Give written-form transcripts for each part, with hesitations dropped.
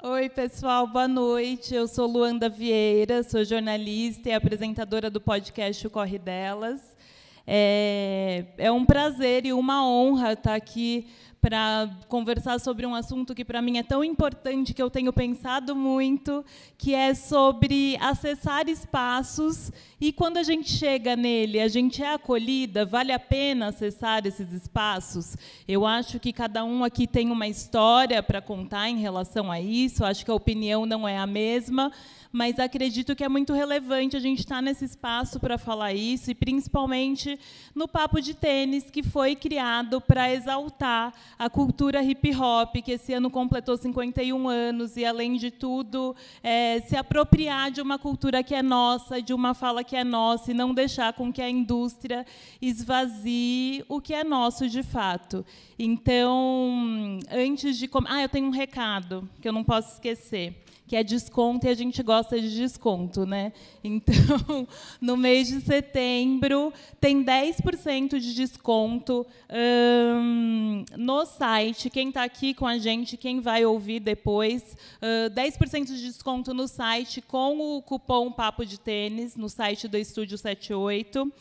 Oi, pessoal, boa noite. Eu sou Luanda Vieira, sou jornalista e apresentadora do podcast O Corre Delas. É um prazer e uma honra estar aqui para conversar sobre um assunto que, para mim, é tão importante, que eu tenho pensado muito, que é sobre acessar espaços e, quando a gente chega nele, a gente é acolhida, vale a pena acessar esses espaços? Eu acho que cada um aqui tem uma história para contar em relação a isso, acho que a opinião não é a mesma, mas acredito que é muito relevante a gente estar nesse espaço para falar isso, e principalmente no Papo de Tênis, que foi criado para exaltar a cultura hip-hop, que esse ano completou 51 anos, e, além de tudo, se apropriar de uma cultura que é nossa, de uma fala que é nossa, e não deixar com que a indústria esvazie o que é nosso de fato. Então, antes de... eu tenho um recado que eu não posso esquecer, que é desconto, e a gente gosta de desconto, né? Então, no mês de setembro, tem 10% de desconto no site. Quem está aqui com a gente, quem vai ouvir depois, 10% de desconto no site com o cupom Papo de Tênis, no site do Estúdio 78,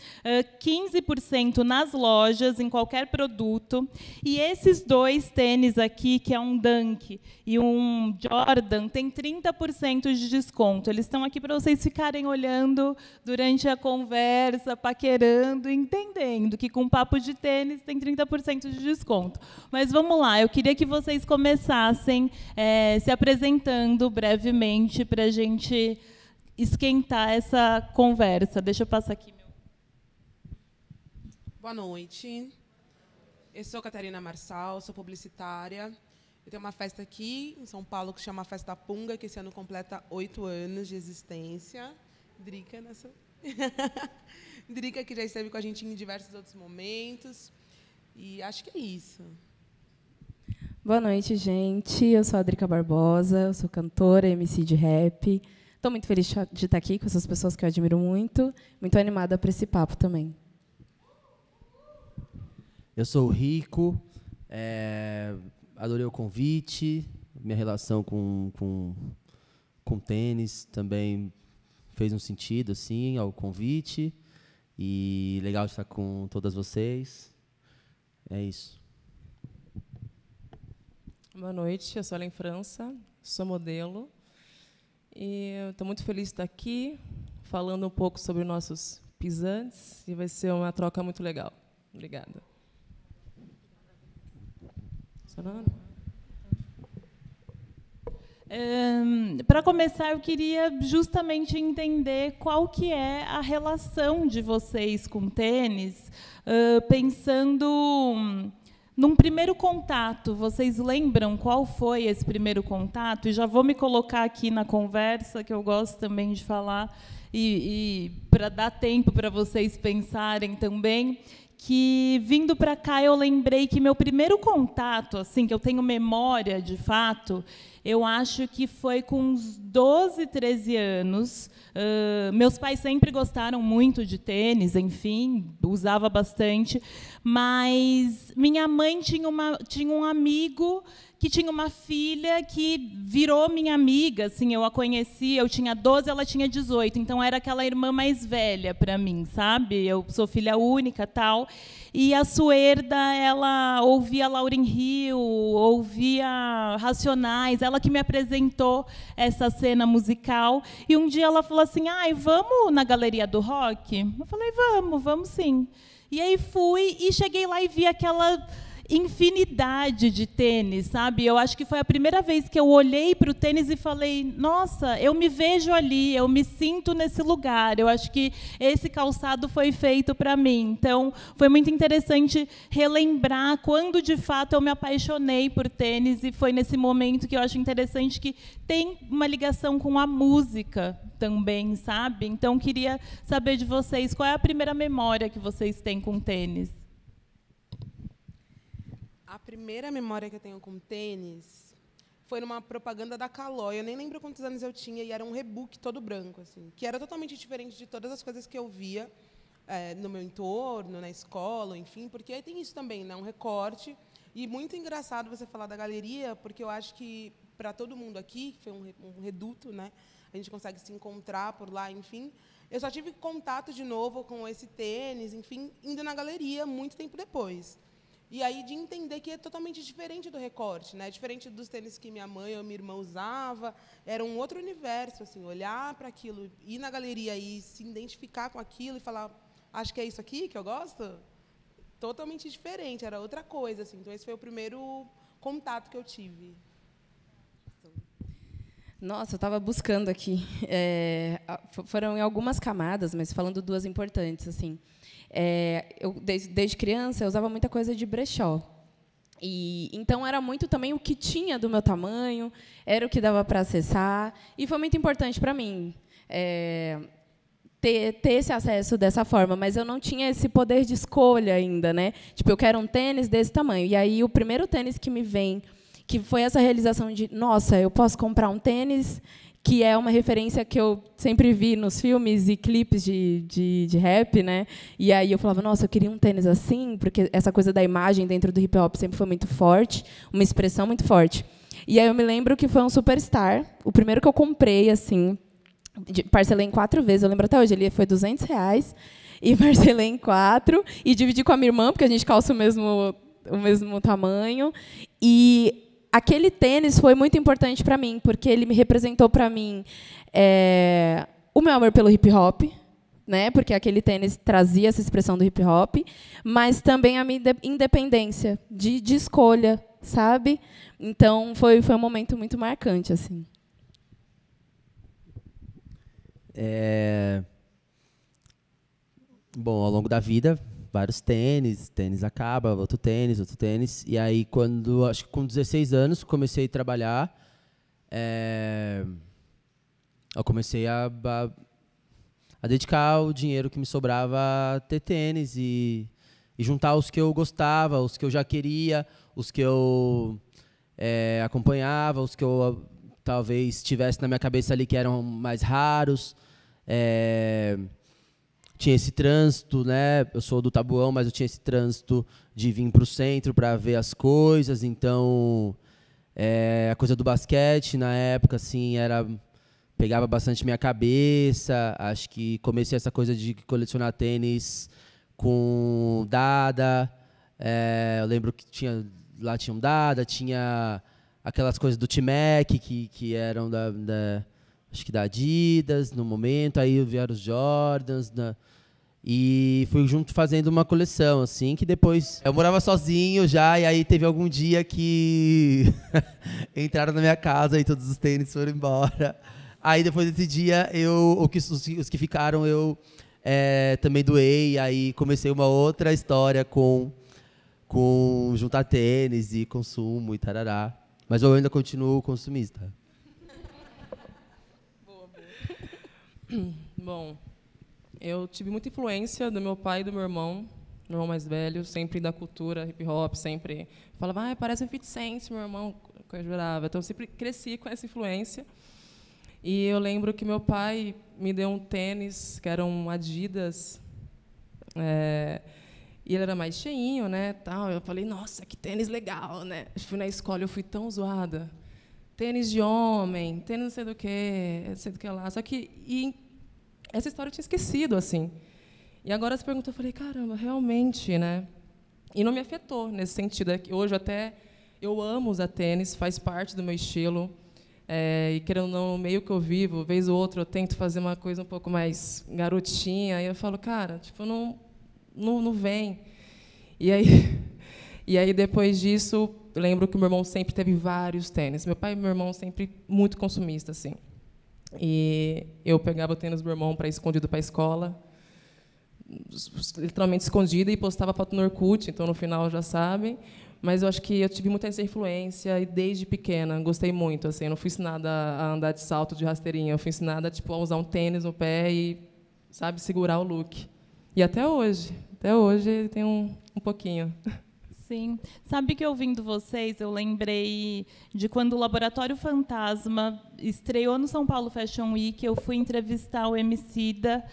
15% nas lojas, em qualquer produto. E esses dois tênis aqui, que é um Dunk e um Jordan, tem 30% de desconto. Eles estão aqui para vocês ficarem olhando durante a conversa, paquerando, entendendo que com Papo de Tênis tem 30% de desconto. Mas vamos lá, eu queria que vocês começassem se apresentando brevemente para a gente esquentar essa conversa. Deixa eu passar aqui. Boa noite. Eu sou Catarina Marçal, sou publicitária. Eu tenho uma festa aqui em São Paulo que se chama Festa Punga, que esse ano completa 8 anos de existência. Drica, nessa... Drica, que já esteve com a gente em diversos outros momentos. E acho que é isso. Boa noite, gente. Eu sou a Drica Barbosa, eu sou cantora, MC de rap. Estou muito feliz de estar aqui com essas pessoas que eu admiro muito animada para esse papo também. Eu sou o Rico, adorei o convite, minha relação com tênis também fez um sentido assim, ao convite, e legal estar com todas vocês. É isso. Boa noite, eu sou a Ellen França, sou modelo, e estou muito feliz de estar aqui, falando um pouco sobre nossos pisantes, e vai ser uma troca muito legal. Obrigada. Para começar, eu queria justamente entender qual que é a relação de vocês com tênis, pensando num primeiro contato. Vocês lembram qual foi esse primeiro contato? E já vou me colocar aqui na conversa, que eu gosto também de falar, e para dar tempo para vocês pensarem também, que, vindo para cá, eu lembrei que meu primeiro contato, assim, que eu tenho memória, de fato, eu acho que foi com uns 12, 13 anos. Meus pais sempre gostaram muito de tênis, enfim, usava bastante, mas minha mãe tinha um amigo que tinha uma filha que virou minha amiga, assim, eu a conheci, eu tinha 12, ela tinha 18, então era aquela irmã mais velha para mim, sabe? Eu sou filha única, tal. E a Suerda, ela ouvia Lauryn Hill, ouvia Racionais, ela que me apresentou essa cena musical. E um dia ela falou assim: vamos na Galeria do Rock? Eu falei: vamos sim. E aí fui e cheguei lá e vi aquela infinidade de tênis, sabe? Eu acho que foi a primeira vez que eu olhei para o tênis e falei: nossa, eu me vejo ali, eu me sinto nesse lugar. Eu acho que esse calçado foi feito para mim. Então, foi muito interessante relembrar quando, de fato, eu me apaixonei por tênis, e foi nesse momento que eu acho interessante que tem uma ligação com a música também, sabe? Então, queria saber de vocês, qual é a primeira memória que vocês têm com tênis? A primeira memória que eu tenho com tênis foi numa propaganda da Caloi. Eu nem lembro quantos anos eu tinha, e era um rebook todo branco, assim, que era totalmente diferente de todas as coisas que eu via no meu entorno, na escola, enfim, porque aí tem isso também, né, um recorte. E muito engraçado você falar da galeria, porque eu acho que, para todo mundo aqui, foi um reduto, né? A gente consegue se encontrar por lá, enfim. Eu só tive contato de novo com esse tênis, enfim, indo na galeria muito tempo depois. E aí de entender que é totalmente diferente do recorte, né? Diferente dos tênis que minha mãe ou minha irmã usava, era um outro universo, assim, olhar para aquilo, ir na galeria e se identificar com aquilo e falar, acho que é isso aqui que eu gosto, totalmente diferente, era outra coisa, assim. Então esse foi o primeiro contato que eu tive. Nossa, eu estava buscando aqui. Foram em algumas camadas, mas falando duas importantes, assim. Eu desde criança eu usava muita coisa de brechó. E então era muito também o que tinha do meu tamanho, era o que dava para acessar, e foi muito importante para mim ter esse acesso dessa forma, mas eu não tinha esse poder de escolha ainda, né? Tipo, eu quero um tênis desse tamanho. E aí o primeiro tênis que me vem, que foi essa realização de, nossa, eu posso comprar um tênis que é uma referência que eu sempre vi nos filmes e clipes de rap, né? E aí eu falava, nossa, eu queria um tênis assim, porque essa coisa da imagem dentro do hip-hop sempre foi muito forte, uma expressão muito forte. E aí eu me lembro que foi um Superstar, o primeiro que eu comprei, assim, parcelei em 4 vezes, eu lembro até hoje, ele foi R$200, e parcelei em 4, e dividi com a minha irmã, porque a gente calça o mesmo tamanho, e aquele tênis foi muito importante para mim, porque ele me representou para mim o meu amor pelo hip-hop, né? Porque aquele tênis trazia essa expressão do hip-hop, mas também a minha independência de escolha, sabe? Então, foi um momento muito marcante, assim. Bom, ao longo da vida, vários tênis acaba, outro tênis. E aí, acho que com 16 anos, comecei a trabalhar. Eu comecei a dedicar o dinheiro que me sobrava a ter tênis e juntar os que eu gostava, os que eu já queria, os que eu acompanhava, os que eu talvez tivesse na minha cabeça ali que eram mais raros. Tinha esse trânsito, né? Eu sou do Tabuão, mas eu tinha esse trânsito de vir para o centro para ver as coisas. Então, a coisa do basquete na época, assim, pegava bastante minha cabeça. Acho que comecei essa coisa de colecionar tênis com Dada. Eu lembro que lá tinha um Dada, tinha aquelas coisas do T-Mac que eram acho que da Adidas no momento. Aí vieram os Jordans. E fui junto fazendo uma coleção, assim, que depois... Eu morava sozinho já, e aí teve algum dia que entraram na minha casa e todos os tênis foram embora. Aí depois desse dia, os que ficaram, eu também doei, e aí comecei uma outra história com juntar tênis e consumo e tarará. Mas eu ainda continuo consumista. Bom, eu tive muita influência do meu pai e do meu irmão mais velho, sempre da cultura hip-hop, sempre falava, parece um 50 Cent, meu irmão, que eu jurava. Então, eu sempre cresci com essa influência. E eu lembro que meu pai me deu um tênis, que era um Adidas, e ele era mais cheinho, né, tal. Eu falei, nossa, que tênis legal, né? Eu fui na escola, eu fui tão zoada. Tênis de homem, tênis não sei do que, não sei do que lá. Só que essa história eu tinha esquecido, assim. E agora essa pergunta eu falei, caramba, realmente, né? E não me afetou nesse sentido. Hoje até eu amo usar tênis, faz parte do meu estilo. E querendo ou não, no meio que eu vivo, vez ou outra eu tento fazer uma coisa um pouco mais garotinha. E eu falo, cara, tipo, não vem. E aí depois disso, lembro que o meu irmão sempre teve vários tênis. Meu pai e meu irmão sempre muito consumista, assim. E eu pegava o tênis do meu irmão para ir escondido para a escola, literalmente escondida, e postava foto no Orkut, então no final já sabem. Mas eu acho que eu tive muita essa influência e desde pequena gostei muito, assim. Eu não fui ensinada a andar de salto, de rasteirinha, eu fui ensinada tipo a usar um tênis no pé e, sabe, segurar o look. E até hoje tem um pouquinho. Sim. Sabe que ouvindo vocês, eu lembrei de quando o Laboratório Fantasma estreou no São Paulo Fashion Week, eu fui entrevistar o Emicida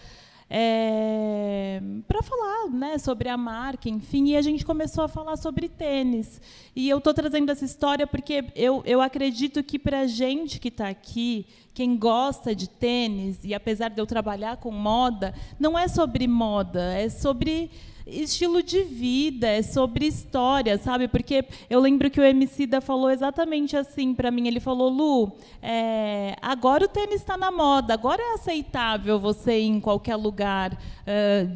para falar, né, sobre a marca, enfim, e a gente começou a falar sobre tênis. E eu estou trazendo essa história porque eu acredito que, para a gente que está aqui, quem gosta de tênis, e apesar de eu trabalhar com moda, não é sobre moda, é sobre estilo de vida, é sobre história, sabe? Porque eu lembro que o Emicida falou exatamente assim para mim. Ele falou: Lu, agora o tênis está na moda, agora é aceitável você ir em qualquer lugar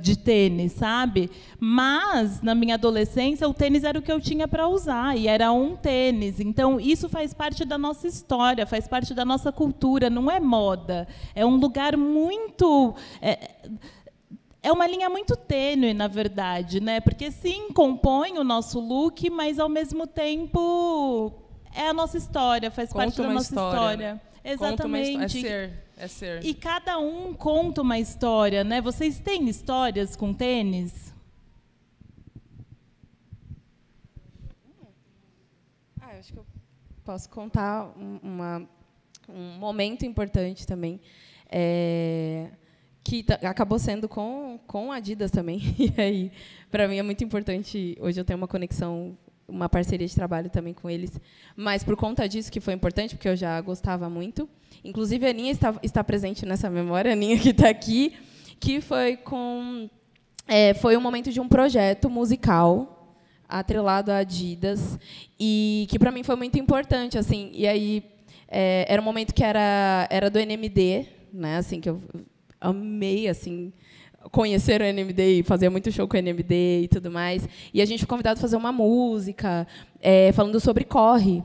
de tênis, sabe? Mas, na minha adolescência, o tênis era o que eu tinha para usar, e era um tênis. Então, isso faz parte da nossa história, faz parte da nossa cultura, não é moda. É um lugar muito... É uma linha muito tênue, na verdade, né? Porque, sim, compõe o nosso look, mas, ao mesmo tempo, é a nossa história, faz parte da nossa história. Exatamente. É ser. E cada um conta uma história, né? Vocês têm histórias com tênis? Eu acho que eu posso contar um momento importante também. Que acabou sendo com a Adidas também. E aí, para mim, é muito importante. Hoje eu tenho uma conexão, uma parceria de trabalho também com eles. Mas, por conta disso, que foi importante, porque eu já gostava muito. Inclusive, a Aninha está presente nessa memória, a Aninha que está aqui, que foi foi um momento de um projeto musical atrelado à Adidas, e que, para mim, foi muito importante. Assim, e aí, era um momento que era do NMD, né, assim, que eu amei, assim, conhecer o NMD e fazer muito show com o NMD e tudo mais. E a gente foi convidado a fazer uma música falando sobre corre.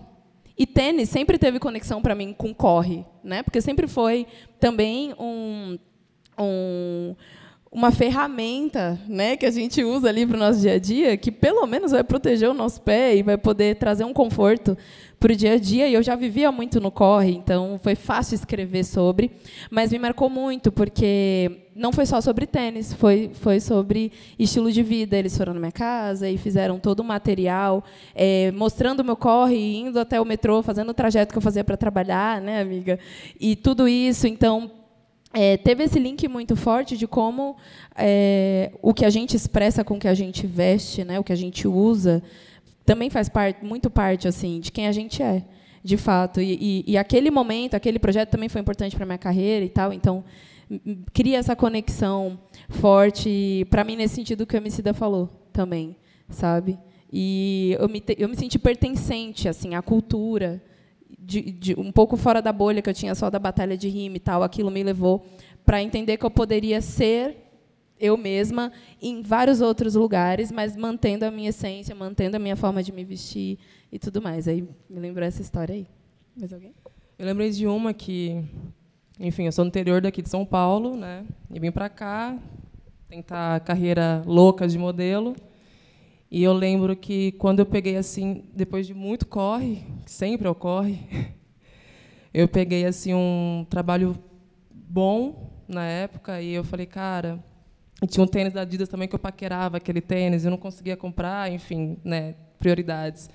E tênis sempre teve conexão para mim com corre, né? Porque sempre foi também uma ferramenta, né, que a gente usa ali para o nosso dia a dia, que pelo menos vai proteger o nosso pé e vai poder trazer um conforto para o dia a dia. E eu já vivia muito no corre, então foi fácil escrever sobre, mas me marcou muito, porque não foi só sobre tênis, foi sobre estilo de vida. Eles foram na minha casa e fizeram todo o material, mostrando o meu corre, indo até o metrô, fazendo o trajeto que eu fazia para trabalhar, né, amiga? E tudo isso, então... teve esse link muito forte de como o que a gente expressa com o que a gente veste, né, o que a gente usa, também faz muito parte assim, de quem a gente é, de fato. E aquele momento, aquele projeto também foi importante para a minha carreira e tal. Então, cria essa conexão forte, para mim, nesse sentido que o Emicida falou também, sabe? E eu me senti pertencente assim, à cultura, um pouco fora da bolha que eu tinha só da batalha de rima e tal. Aquilo me levou para entender que eu poderia ser eu mesma em vários outros lugares, mas mantendo a minha essência, mantendo a minha forma de me vestir e tudo mais. Aí me lembrou essa história aí. Mais alguém? Eu lembrei de uma que, enfim, eu sou do interior daqui de São Paulo, né? E vim para cá tentar a carreira louca de modelo. E eu lembro que, quando eu peguei, assim, depois de muito corre, que sempre ocorre, eu peguei assim um trabalho bom na época, e eu falei, cara, e tinha um tênis da Adidas também que eu paquerava, aquele tênis, eu não conseguia comprar, enfim, né, prioridades.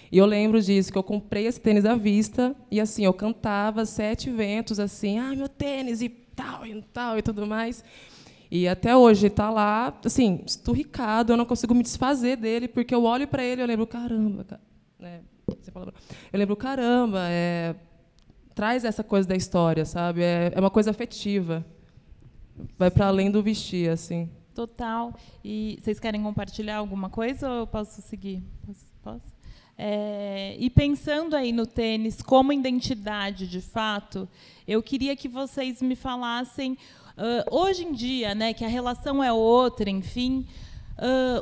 E eu lembro disso, que eu comprei esse tênis à vista, e assim, eu cantava 7 eventos, assim, meu tênis e tal e tudo mais. E até hoje está lá, assim, esturricado, eu não consigo me desfazer dele, porque eu olho para ele e eu lembro, caramba, né? Eu lembro, caramba, traz essa coisa da história, sabe? É uma coisa afetiva, vai para além do vestir, assim. Total. E vocês querem compartilhar alguma coisa ou eu posso seguir? Posso? E pensando aí no tênis como identidade, de fato, eu queria que vocês me falassem, hoje em dia, né, que a relação é outra, enfim,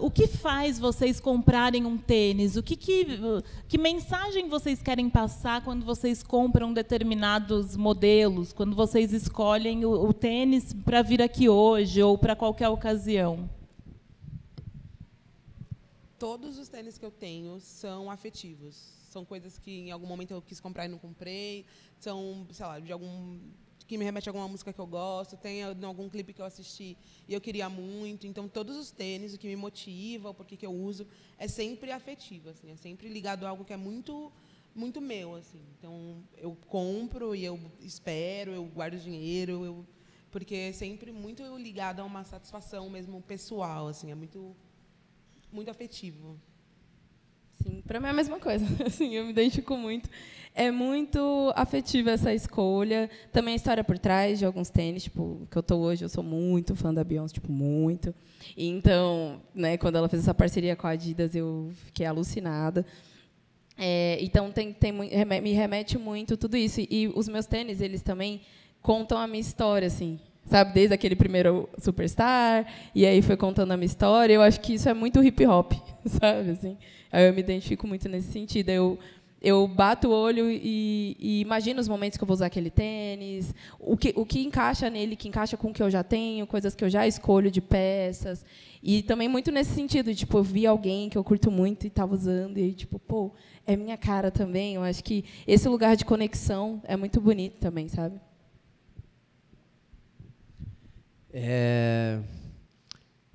o que faz vocês comprarem um tênis? Que mensagem vocês querem passar quando vocês compram determinados modelos, quando vocês escolhem o tênis para vir aqui hoje ou para qualquer ocasião? Todos os tênis que eu tenho são afetivos. São coisas que, em algum momento, eu quis comprar e não comprei. São, sei lá, que me remete a alguma música que eu gosto. Tem algum clipe que eu assisti e eu queria muito. Então, todos os tênis, o que me motiva, o porquê que eu uso, é sempre afetivo. Assim, é sempre ligado a algo que é muito, muito meu. Assim. Então, eu compro e eu espero, eu guardo dinheiro, porque é sempre muito ligado a uma satisfação mesmo pessoal, assim, é muito afetivo. Sim, para mim é a mesma coisa. Assim, eu me identifico muito. É muito afetiva essa escolha. Também a história por trás de alguns tênis, tipo, que eu tô hoje, eu sou muito fã da Beyoncé, tipo, muito. E então, né, quando ela fez essa parceria com a Adidas, eu fiquei alucinada. Então me remete muito tudo isso. E os meus tênis, eles também contam a minha história, assim. Sabe, desde aquele primeiro Superstar, e aí foi contando a minha história. Eu acho que isso é muito hip hop, sabe, assim. Aí eu me identifico muito nesse sentido. Eu bato o olho e imagino os momentos que eu vou usar aquele tênis, o que encaixa nele, que encaixa com o que eu já tenho, coisas que eu já escolho de peças. E também muito nesse sentido, tipo, eu vi alguém que eu curto muito e estava usando e tipo, pô, é minha cara também. Eu acho que esse lugar de conexão é muito bonito também, sabe?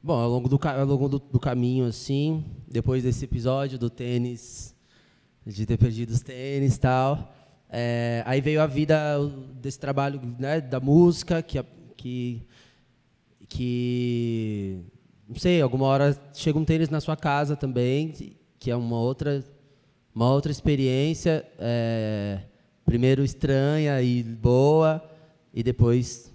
Bom, ao longo do caminho, assim, depois desse episódio do tênis, de ter perdido os tênis e tal, aí veio a vida desse trabalho, né, da música, que não sei, alguma hora chega um tênis na sua casa também, que é uma outra experiência, primeiro estranha e boa, e depois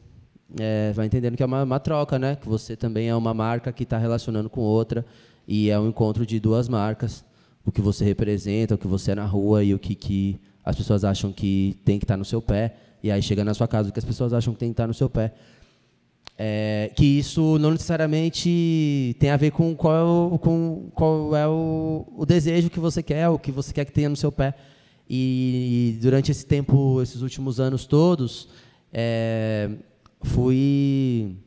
vai entendendo que é uma troca, né? Que você também é uma marca que está relacionando com outra, e é um encontro de duas marcas, o que você representa, o que você é na rua e o que as pessoas acham que tem que estar no seu pé, e aí chega na sua casa o que as pessoas acham que tem que estar no seu pé. Que isso não necessariamente tem a ver com qual é o desejo que você quer, o que você quer que tenha no seu pé. E durante esse tempo, esses últimos anos todos, fui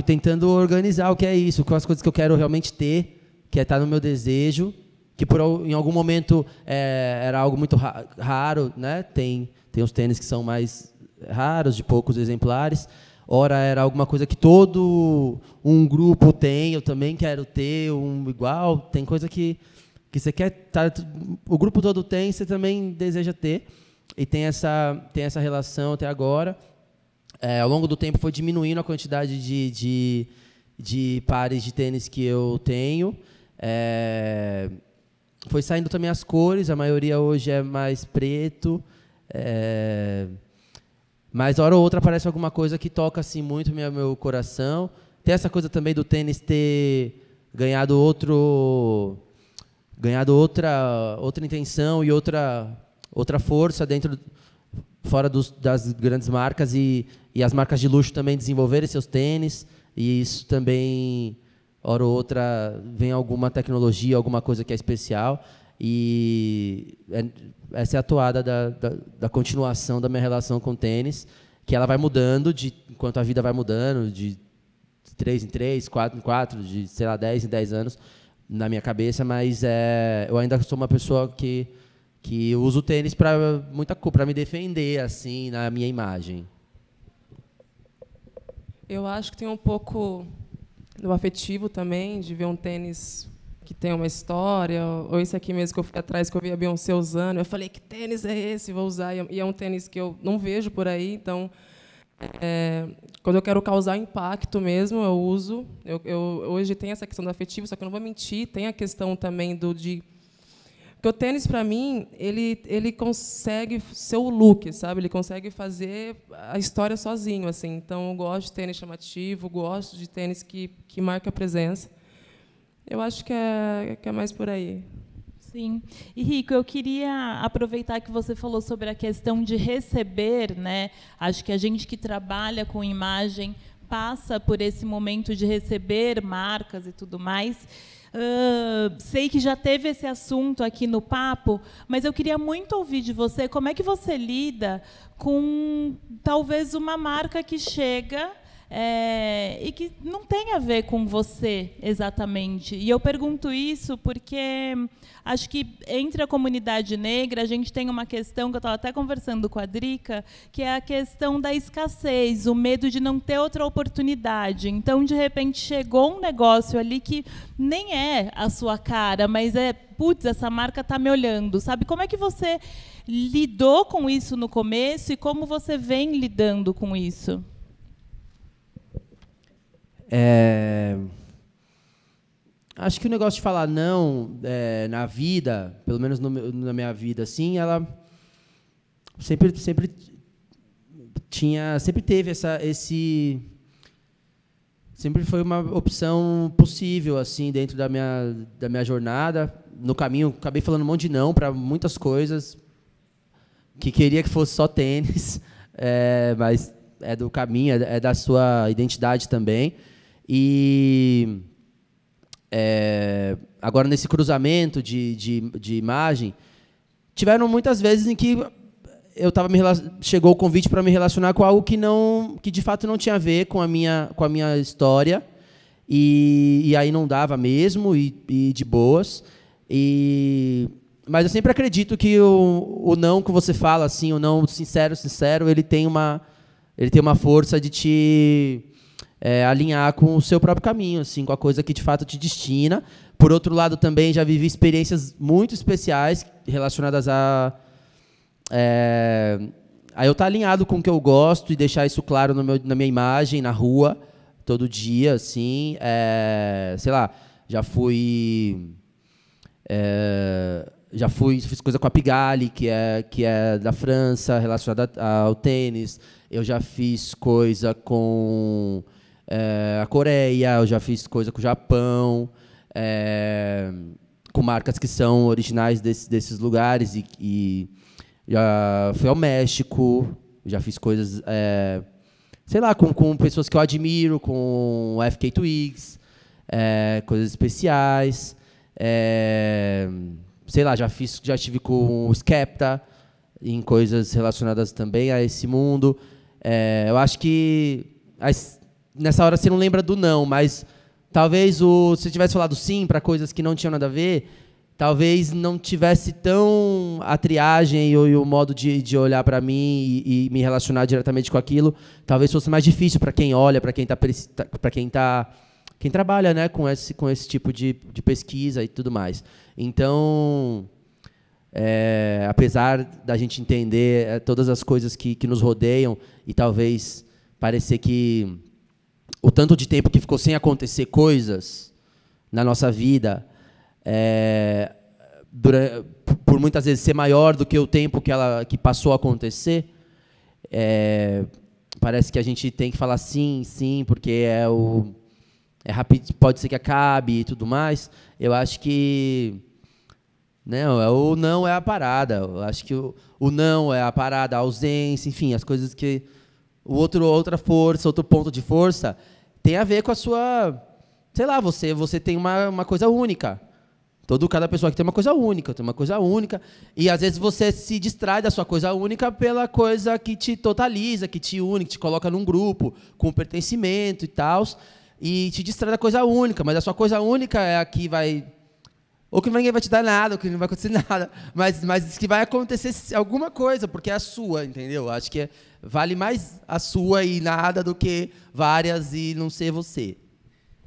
tentando organizar o que é isso, com as coisas que eu quero realmente ter, que é estar no meu desejo, que em algum momento era algo muito raro, né? Tem os tênis que são mais raros, de poucos exemplares. Ora era alguma coisa que todo um grupo tem, eu também quero ter um igual. Tem coisa que você quer, o grupo todo tem, você também deseja ter. E tem essa relação até agora. Ao longo do tempo foi diminuindo a quantidade de pares de tênis que eu tenho. Foi saindo também as cores, a maioria hoje é mais preto. Mas hora ou outra aparece alguma coisa que toca assim, muito meu coração. Tem essa coisa também do tênis ter ganhado outra intenção e outra força fora das grandes marcas, e as marcas de luxo também desenvolverem seus tênis, e isso também, hora ou outra, vem alguma tecnologia, alguma coisa que é especial, e essa é a toada da continuação da minha relação com o tênis, que ela vai mudando enquanto a vida vai mudando, de 3 em 3, 4 em 4, de, sei lá, 10 em 10 anos, na minha cabeça, mas eu ainda sou uma pessoa que uso o tênis para me defender, assim, na minha imagem. Eu acho que tem um pouco do afetivo também, de ver um tênis que tem uma história, ou esse aqui mesmo que eu fui atrás, que eu vi a Beyoncé usando, eu falei, que tênis é esse? Vou usar. E é um tênis que eu não vejo por aí, então, quando eu quero causar impacto mesmo, eu uso. Hoje tem essa questão do afetivo, só que eu não vou mentir, tem a questão também porque o tênis, para mim, ele consegue ser o look, sabe? Ele consegue fazer a história sozinho, assim. Então, eu gosto de tênis chamativo, gosto de tênis que marca a presença. Eu acho que é mais por aí. Sim. E, Rico, eu queria aproveitar que você falou sobre a questão de receber, né? Acho que a gente que trabalha com imagem passa por esse momento de receber marcas e tudo mais. Sei que já teve esse assunto aqui no papo, mas eu queria muito ouvir de você como é que você lida com talvez uma marca que chega e que não tem a ver com você exatamente. E eu pergunto isso porque acho que entre a comunidade negra a gente tem uma questão que eu estava até conversando com a Drica, que é a questão da escassez, o medo de não ter outra oportunidade. Então, de repente, chegou um negócio ali que nem é a sua cara, mas putz, essa marca está me olhando. Sabe? Como é que você lidou com isso no começo e como você vem lidando com isso? Acho que o negócio de falar não na vida, pelo menos na minha vida, assim, ela sempre teve sempre foi uma opção possível, assim, dentro da minha jornada. No caminho, acabei falando um monte de não para muitas coisas que queria que fosse só tênis, mas é do caminho, é da sua identidade também. E agora, nesse cruzamento de imagem, tiveram muitas vezes em que chegou o convite para me relacionar com algo que de fato não tinha a ver com a minha história, e aí não dava mesmo, e de boas. Mas eu sempre acredito que o não que você fala, assim, o não sincero, ele tem uma força de te alinhar com o seu próprio caminho, assim, com a coisa que de fato te destina. Por outro lado, também já vivi experiências muito especiais relacionadas a eu estar alinhado com o que eu gosto e deixar isso claro na minha imagem, na rua, todo dia, assim. Sei lá, fiz coisa com a Pigalle, que é da França, relacionada ao tênis. Eu já fiz coisa com a Coreia, eu já fiz coisa com o Japão, com marcas que são originais desses lugares, e já fui ao México, já fiz coisas, sei lá, com pessoas que eu admiro, com o FK Twigs, coisas especiais, sei lá, já estive com o Skepta, em coisas relacionadas também a esse mundo. Eu acho que nessa hora você não lembra do não, mas talvez se você tivesse falado sim para coisas que não tinham nada a ver, talvez não tivesse tão a triagem e o modo de olhar para mim e me relacionar diretamente com aquilo. Talvez fosse mais difícil para quem olha, para quem trabalha, né, com esse tipo de pesquisa e tudo mais. Então, apesar da gente entender todas as coisas que nos rodeiam e talvez parecer que o tanto de tempo que ficou sem acontecer coisas na nossa vida, por muitas vezes ser maior do que o tempo que passou a acontecer, parece que a gente tem que falar sim, porque é rápido, pode ser que acabe e tudo mais. Eu acho que o não é a parada. Eu acho que o não é a parada, a ausência, enfim, as coisas que outra força, outro ponto de força tem a ver com a sua, sei lá, você tem uma coisa única. Cada pessoa que tem uma coisa única, e às vezes você se distrai da sua coisa única pela coisa que te totaliza, que te une, que te coloca num grupo, com pertencimento e tal, e te distrai da coisa única, mas a sua coisa única é a que vai... Ou que ninguém vai te dar nada, ou que não vai acontecer nada, mas que vai acontecer alguma coisa, porque é a sua, entendeu? Acho que vale mais a sua e nada do que várias e não ser você.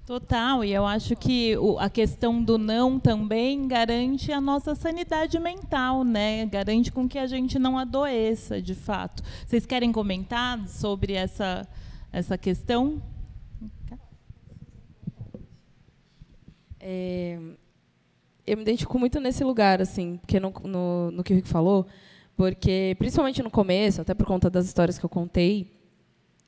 Total, e eu acho que a questão do não também garante a nossa sanidade mental, né? Garante com que a gente não adoeça, de fato. Vocês querem comentar sobre essa questão? Eu me identifico muito nesse lugar, assim, porque no que o Rico falou, porque, principalmente no começo, até por conta das histórias que eu contei,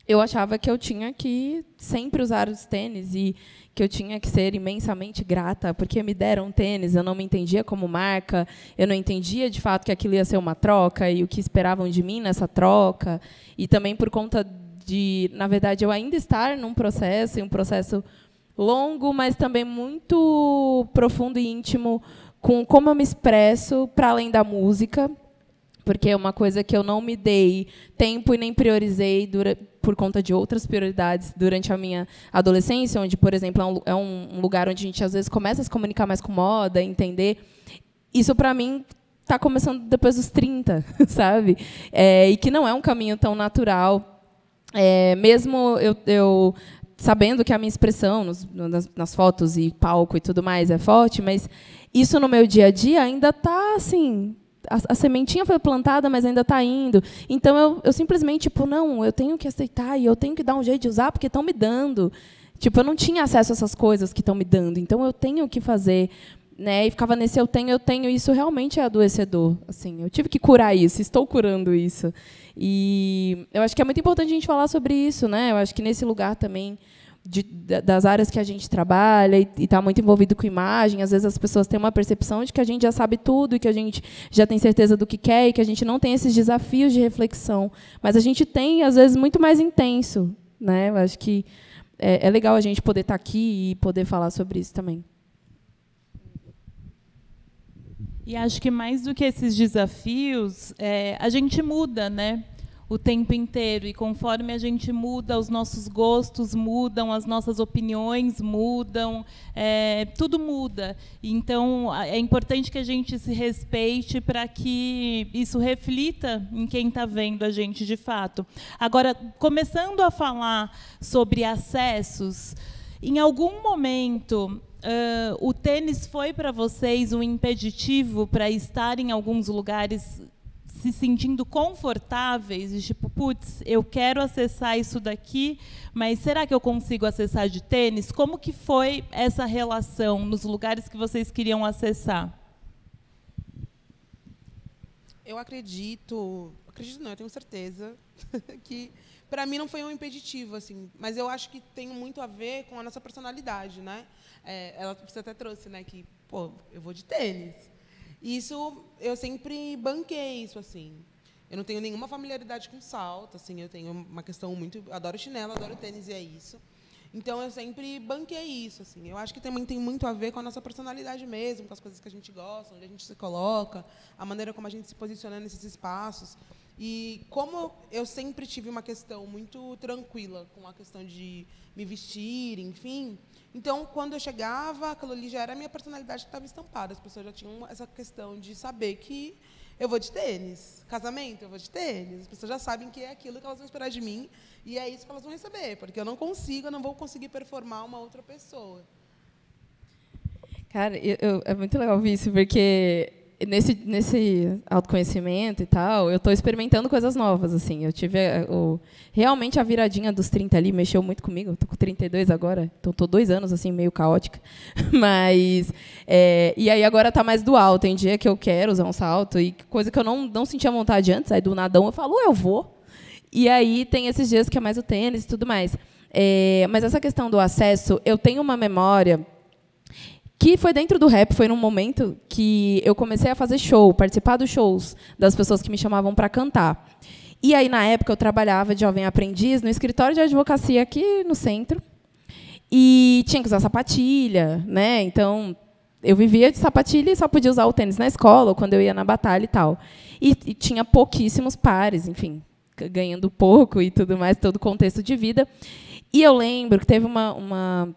eu achava que eu tinha que sempre usar os tênis e que eu tinha que ser imensamente grata porque me deram tênis. Eu não me entendia como marca, eu não entendia, de fato, que aquilo ia ser uma troca e o que esperavam de mim nessa troca. E também por conta de, na verdade, eu ainda estar num processo, um processo longo, mas também muito profundo e íntimo, com como eu me expresso para além da música. porque é uma coisa que eu não me dei tempo e nem priorizei por conta de outras prioridades durante a minha adolescência, onde, por exemplo, é um lugar onde a gente, às vezes, começa a se comunicar mais com moda, entender. Isso, para mim, está começando depois dos 30, sabe? E que não é um caminho tão natural. Mesmo eu sabendo que a minha expressão nas fotos e palco e tudo mais é forte, mas isso no meu dia a dia ainda está assim... A sementinha foi plantada, mas ainda está indo. Então, eu simplesmente, tipo, não, eu tenho que aceitar e eu tenho que dar um jeito de usar, porque estão me dando. Tipo, eu não tinha acesso a essas coisas que estão me dando, então eu tenho que fazer. Né? E ficava nesse eu tenho, isso realmente é adoecedor. Assim, eu tive que curar isso, estou curando isso. E eu acho que é muito importante a gente falar sobre isso. Né? Eu acho que nesse lugar também, das áreas que a gente trabalha e está muito envolvido com imagem, às vezes as pessoas têm uma percepção de que a gente já sabe tudo e que a gente já tem certeza do que quer e que a gente não tem esses desafios de reflexão. Mas a gente tem, às vezes, muito mais intenso. Né? Eu acho que é legal a gente poder estar aqui e poder falar sobre isso também. E acho que mais do que esses desafios, a gente muda, né? O tempo inteiro. E conforme a gente muda, os nossos gostos mudam, as nossas opiniões mudam, tudo muda. Então, é importante que a gente se respeite para que isso reflita em quem está vendo a gente de fato. Agora, começando a falar sobre acessos, em algum momento... o tênis foi para vocês um impeditivo para estar em alguns lugares se sentindo confortáveis? E, tipo, putz, eu quero acessar isso daqui, mas será que eu consigo acessar de tênis? Como que foi essa relação nos lugares que vocês queriam acessar? Eu acredito não, eu tenho certeza que para mim não foi um impeditivo, assim, mas eu acho que tem muito a ver com a nossa personalidade, né? Você até trouxe, né, que, pô, eu vou de tênis. Isso, eu sempre banquei isso, assim. Eu não tenho nenhuma familiaridade com salto, assim, eu tenho uma questão muito... Adoro chinelo, adoro tênis, e é isso. Então, eu sempre banquei isso, assim. Eu acho que também tem muito a ver com a nossa personalidade mesmo, com as coisas que a gente gosta, onde a gente se coloca, a maneira como a gente se posiciona nesses espaços. E como eu sempre tive uma questão muito tranquila com a questão de me vestir, enfim... Então, quando eu chegava, aquilo ali já era a minha personalidade que estava estampada. As pessoas já tinham essa questão de saber que eu vou de tênis. Casamento, eu vou de tênis. As pessoas já sabem que é aquilo que elas vão esperar de mim e é isso que elas vão receber, porque eu não vou conseguir performar uma outra pessoa. Cara, é muito legal ouvir isso, porque nesse autoconhecimento e tal, eu estou experimentando coisas novas, assim. Eu tive realmente a viradinha dos 30 ali mexeu muito comigo. Estou com 32 agora, então estou 2 anos assim meio caótica, mas e aí agora está mais dual. Tem dia que eu quero usar um salto e coisa que eu não sentia vontade antes, aí do nadão eu falo, eu vou. E aí tem esses dias que é mais o tênis e tudo mais. Mas essa questão do acesso, eu tenho uma memória que foi dentro do rap, foi num momento que eu comecei a fazer show, participar dos shows das pessoas que me chamavam para cantar. E aí, na época, eu trabalhava de jovem aprendiz no escritório de advocacia aqui no centro. E tinha que usar sapatilha, né? Então, eu vivia de sapatilha e só podia usar o tênis na escola ou quando eu ia na batalha e tal. E tinha pouquíssimos pares, enfim, ganhando pouco e tudo mais, todo o contexto de vida. E eu lembro que teve uma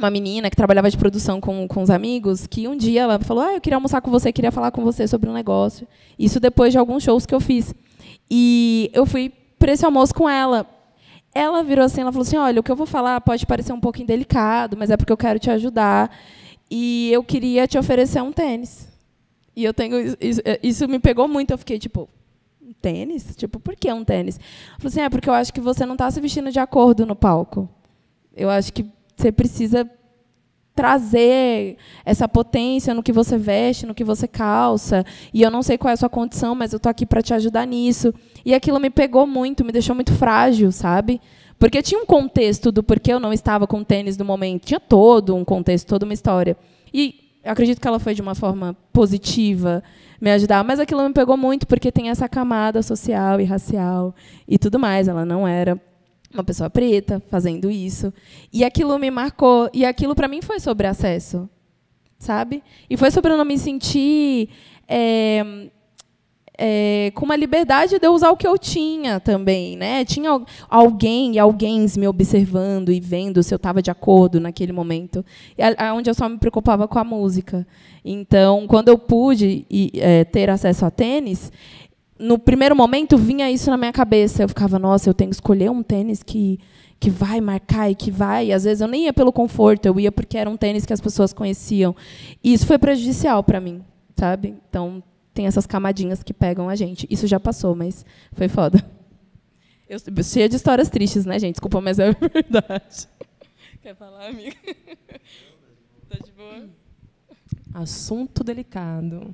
menina que trabalhava de produção com os amigos, que um dia ela falou, eu queria almoçar com você, queria falar com você sobre um negócio. Isso depois de alguns shows que eu fiz. E eu fui para esse almoço com ela. Ela virou assim, ela falou assim, olha, o que eu vou falar pode parecer um pouco indelicado, mas é porque eu quero te ajudar. E eu queria te oferecer um tênis. E eu tenho isso me pegou muito, eu fiquei tipo, um tênis? Tipo, por que um tênis? Ela falou assim, porque eu acho que você não está se vestindo de acordo no palco. Eu acho que você precisa trazer essa potência no que você veste, no que você calça. E eu não sei qual é a sua condição, mas eu estou aqui para te ajudar nisso. E aquilo me pegou muito, me deixou muito frágil, sabe? Porque tinha um contexto do porquê eu não estava com tênis no momento. Tinha todo um contexto, toda uma história. E eu acredito que ela foi de uma forma positiva me ajudar, mas aquilo me pegou muito porque tem essa camada social e racial e tudo mais. Ela não era uma pessoa preta fazendo isso. E aquilo me marcou. E aquilo, para mim, foi sobre acesso, sabe? E foi sobre eu não me sentir com uma liberdade de eu usar o que eu tinha também, né? Tinha alguém e alguém me observando e vendo se eu estava de acordo naquele momento, onde eu só me preocupava com a música. Então, quando eu pude ter acesso a tênis, no primeiro momento vinha isso na minha cabeça. Eu ficava, nossa, eu tenho que escolher um tênis que vai marcar e que vai. E, às vezes eu nem ia pelo conforto, eu ia porque era um tênis que as pessoas conheciam. E isso foi prejudicial para mim, sabe? Então, tem essas camadinhas que pegam a gente. Isso já passou, mas foi foda. Eu cheia de histórias tristes, né, gente? Desculpa, mas é verdade. Quer falar, amiga? Tá de boa? Assunto delicado.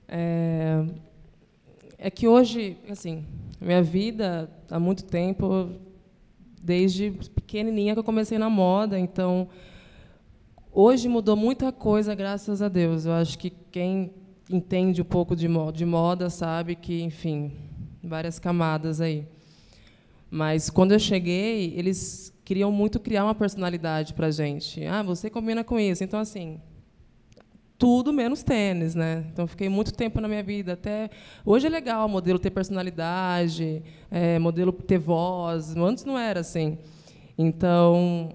É que hoje, assim, minha vida, há muito tempo, desde pequenininha que eu comecei na moda, então, hoje mudou muita coisa, graças a Deus. Eu acho que quem entende um pouco de moda sabe que, enfim, várias camadas aí. Mas, quando eu cheguei, eles queriam muito criar uma personalidade para a gente. Ah, você combina com isso. Então, assim, tudo menos tênis, né? Então, fiquei muito tempo na minha vida. Até hoje é legal o modelo ter personalidade, modelo ter voz. Antes não era assim. Então,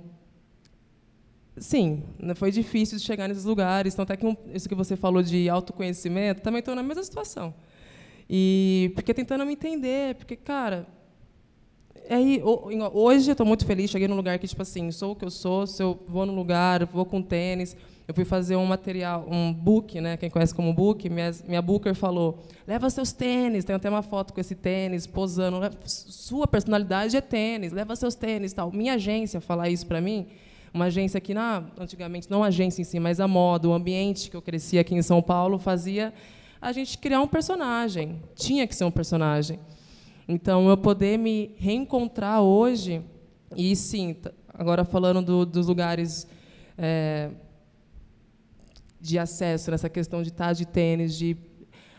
sim, foi difícil de chegar nesses lugares. Então, até que isso que você falou de autoconhecimento, também estou na mesma situação. E porque tentando me entender, porque, cara, hoje eu estou muito feliz. Cheguei num lugar que, tipo assim, sou o que eu sou. Se eu vou num lugar, vou com tênis. Eu fui fazer um material, um book, né? Quem conhece como book, minha booker falou: leva seus tênis. Tem até uma foto com esse tênis posando. Sua personalidade é tênis. Leva seus tênis, tal. Minha agência falar isso para mim. Uma agência que, antigamente, não a agência em si, mas a moda, o ambiente que eu cresci aqui em São Paulo, fazia a gente criar um personagem. Tinha que ser um personagem. Então, eu poder me reencontrar hoje, e, sim, agora falando dos lugares de acesso, nessa questão de estar de tênis,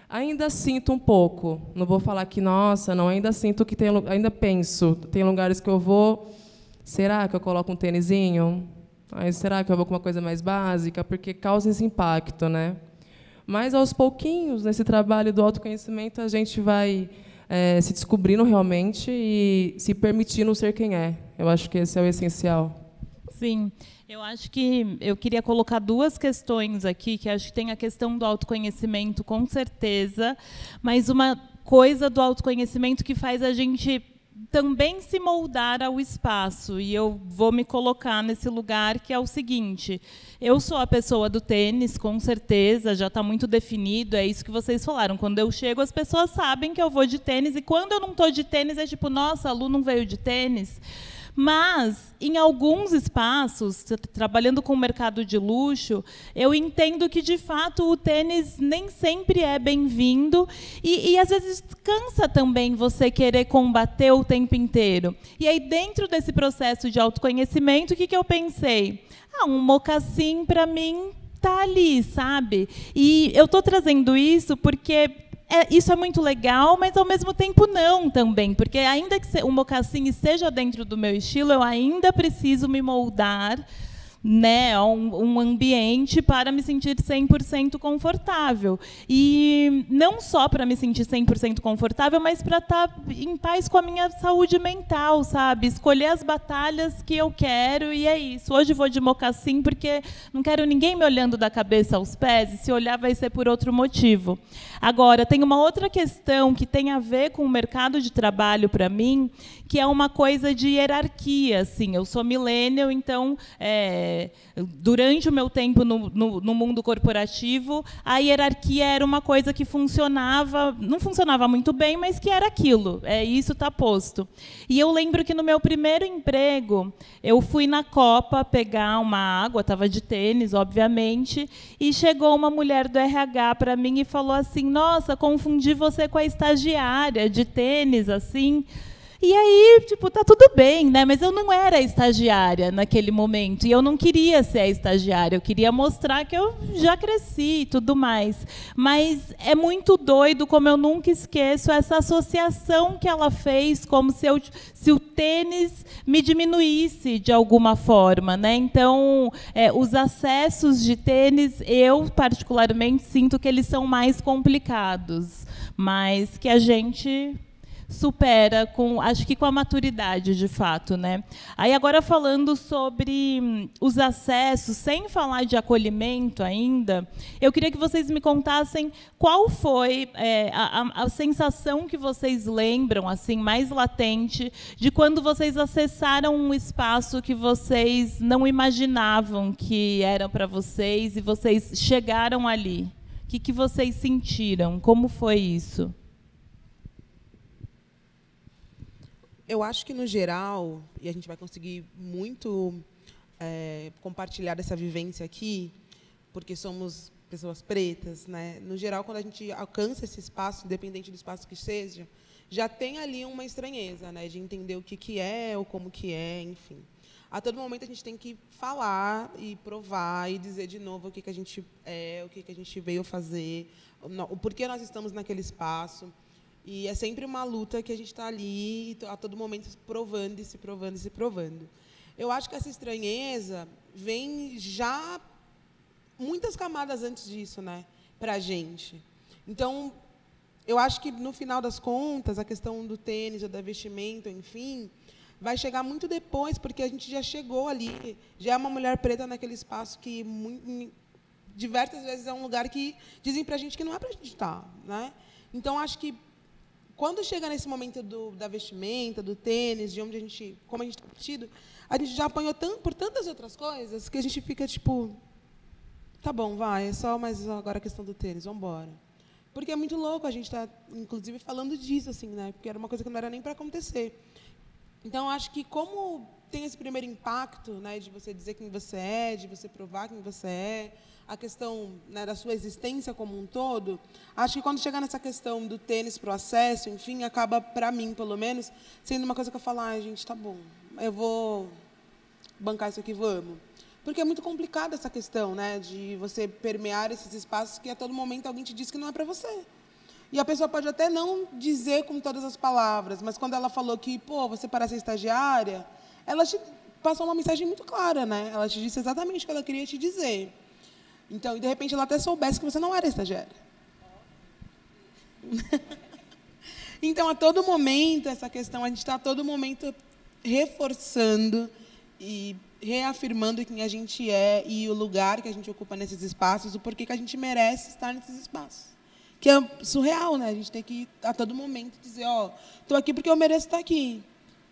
ainda sinto um pouco. Não vou falar que, nossa, não, ainda sinto que ainda penso. Tem lugares que eu vou... Será que eu coloco um tênisinho? Será que eu vou com uma coisa mais básica? Porque causa esse impacto, né? Mas, aos pouquinhos, nesse trabalho do autoconhecimento, a gente vai se descobrindo realmente e se permitindo ser quem é. Eu acho que esse é o essencial. Sim. Eu acho que eu queria colocar duas questões aqui, que acho que tem a questão do autoconhecimento, com certeza, mas uma coisa do autoconhecimento que faz a gente também se moldar ao espaço. E eu vou me colocar nesse lugar, que é o seguinte: eu sou a pessoa do tênis, com certeza, já está muito definido, é isso que vocês falaram. Quando eu chego, as pessoas sabem que eu vou de tênis, e quando eu não estou de tênis, é tipo, nossa, a Lu não veio de tênis. Mas, em alguns espaços, trabalhando com o mercado de luxo, eu entendo que, de fato, o tênis nem sempre é bem-vindo e, às vezes, cansa também você querer combater o tempo inteiro. E aí, dentro desse processo de autoconhecimento, o que eu pensei? Um mocassim, para mim, está ali, sabe? E eu estou trazendo isso porque... isso é muito legal, mas, ao mesmo tempo, não também. Porque, ainda que o mocassim esteja dentro do meu estilo, eu ainda preciso me moldar, né, a um ambiente para me sentir 100% confortável. E não só para me sentir 100% confortável, mas para estar em paz com a minha saúde mental, sabe? Escolher as batalhas que eu quero, e é isso. Hoje vou de mocassim porque não quero ninguém me olhando da cabeça aos pés, e se olhar vai ser por outro motivo. Agora, tem uma outra questão que tem a ver com o mercado de trabalho, para mim, que é uma coisa de hierarquia. Assim, eu sou millennial, então, durante o meu tempo no mundo corporativo, a hierarquia era uma coisa que funcionava, não funcionava muito bem, mas que era aquilo. Isso está posto. E eu lembro que, no meu primeiro emprego, eu fui na Copa pegar uma água, estava de tênis, obviamente, e chegou uma mulher do RH para mim e falou assim: nossa, confundi você com a estagiária de tênis, assim. E aí, tipo, tá tudo bem, né? Mas eu não era estagiária naquele momento. E eu não queria ser a estagiária. Eu queria mostrar que eu já cresci e tudo mais. Mas é muito doido, como eu nunca esqueço, essa associação que ela fez, como se o tênis me diminuísse de alguma forma, né? Então, os acessos de tênis, eu, particularmente, sinto que eles são mais complicados. Mas que a gente supera, acho que com a maturidade, de fato, né? Aí agora falando sobre os acessos, sem falar de acolhimento ainda, eu queria que vocês me contassem qual foi a sensação que vocês lembram, assim, mais latente, de quando vocês acessaram um espaço que vocês não imaginavam que era para vocês e vocês chegaram ali. O que vocês sentiram? Como foi isso? Eu acho que, no geral, e a gente vai conseguir muito compartilhar dessa vivência aqui, porque somos pessoas pretas, né? No geral, quando a gente alcança esse espaço, independente do espaço que seja, já tem ali uma estranheza, né? De entender o que é ou como que é, enfim. A todo momento a gente tem que falar e provar e dizer de novo o que a gente é, o que a gente veio fazer, o porquê nós estamos naquele espaço. E é sempre uma luta que a gente está ali, a todo momento, provando e se provando e se provando. Eu acho que essa estranheza vem já muitas camadas antes disso, né, para a gente. Então, eu acho que, no final das contas, a questão do tênis ou da vestimenta, enfim, vai chegar muito depois, porque a gente já chegou ali, já é uma mulher preta naquele espaço que, diversas vezes, é um lugar que dizem para a gente que não é para a gente estar, né? Então, acho que, quando chega nesse momento da vestimenta, do tênis, de como a gente está vestido, a gente já apanhou por tantas outras coisas que a gente fica tipo, tá bom, vai, é só mais agora a questão do tênis, vamos embora. Porque é muito louco a gente estar, inclusive, falando disso, assim, né? Porque era uma coisa que não era nem para acontecer. Então, acho que, como tem esse primeiro impacto, né, de você dizer quem você é, de você provar quem você é, a questão, né, da sua existência como um todo, acho que, quando chega nessa questão do tênis para o acesso, enfim, acaba, para mim, pelo menos, sendo uma coisa que eu falo, gente, tá bom, eu vou bancar isso aqui, vamos. Porque é muito complicada essa questão, né, de você permear esses espaços que, a todo momento, alguém te diz que não é para você. E a pessoa pode até não dizer com todas as palavras, mas, quando ela falou que, você parece estagiária, ela te passou uma mensagem muito clara, né? Ela te disse exatamente o que ela queria te dizer. Então, e, de repente, ela até soubesse que você não era estagiária. Então, a todo momento, essa questão, a gente está a todo momento reforçando e reafirmando quem a gente é e o lugar que a gente ocupa nesses espaços, o porquê que a gente merece estar nesses espaços. Que é surreal, né? A gente tem que, a todo momento, dizer, estou aqui porque eu mereço estar aqui.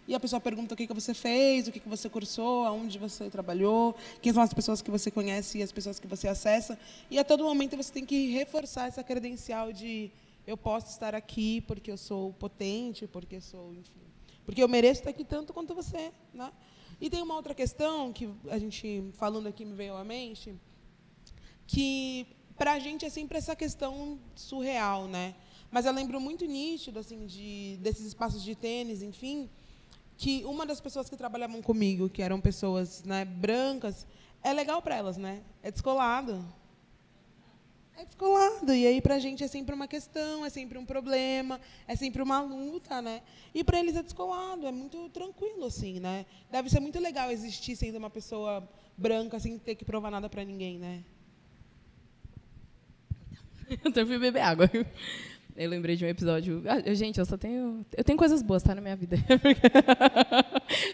E a pessoa pergunta o que você fez, o que você cursou, aonde você trabalhou, quem são as pessoas que você conhece e as pessoas que você acessa. E, a todo momento, você tem que reforçar essa credencial de eu posso estar aqui porque eu sou potente, porque eu sou, enfim, porque eu mereço estar aqui tanto quanto você, né? E tem uma outra questão que a gente, falando aqui, me veio à mente, que, para a gente, é sempre essa questão surreal, né? Mas eu lembro muito nítido, assim, desses espaços de tênis, enfim, que uma das pessoas que trabalhavam comigo, que eram pessoas, né, brancas, é legal para elas, né? É descolado. É descolado. E aí, para a gente, é sempre uma questão, é sempre um problema, é sempre uma luta, né? E para eles é descolado, é muito tranquilo, assim, né? Deve ser muito legal existir sendo uma pessoa branca, sem ter que provar nada para ninguém, né? Eu tenho que beber água. Eu lembrei de um episódio. Gente, eu tenho coisas boas, tá, na minha vida.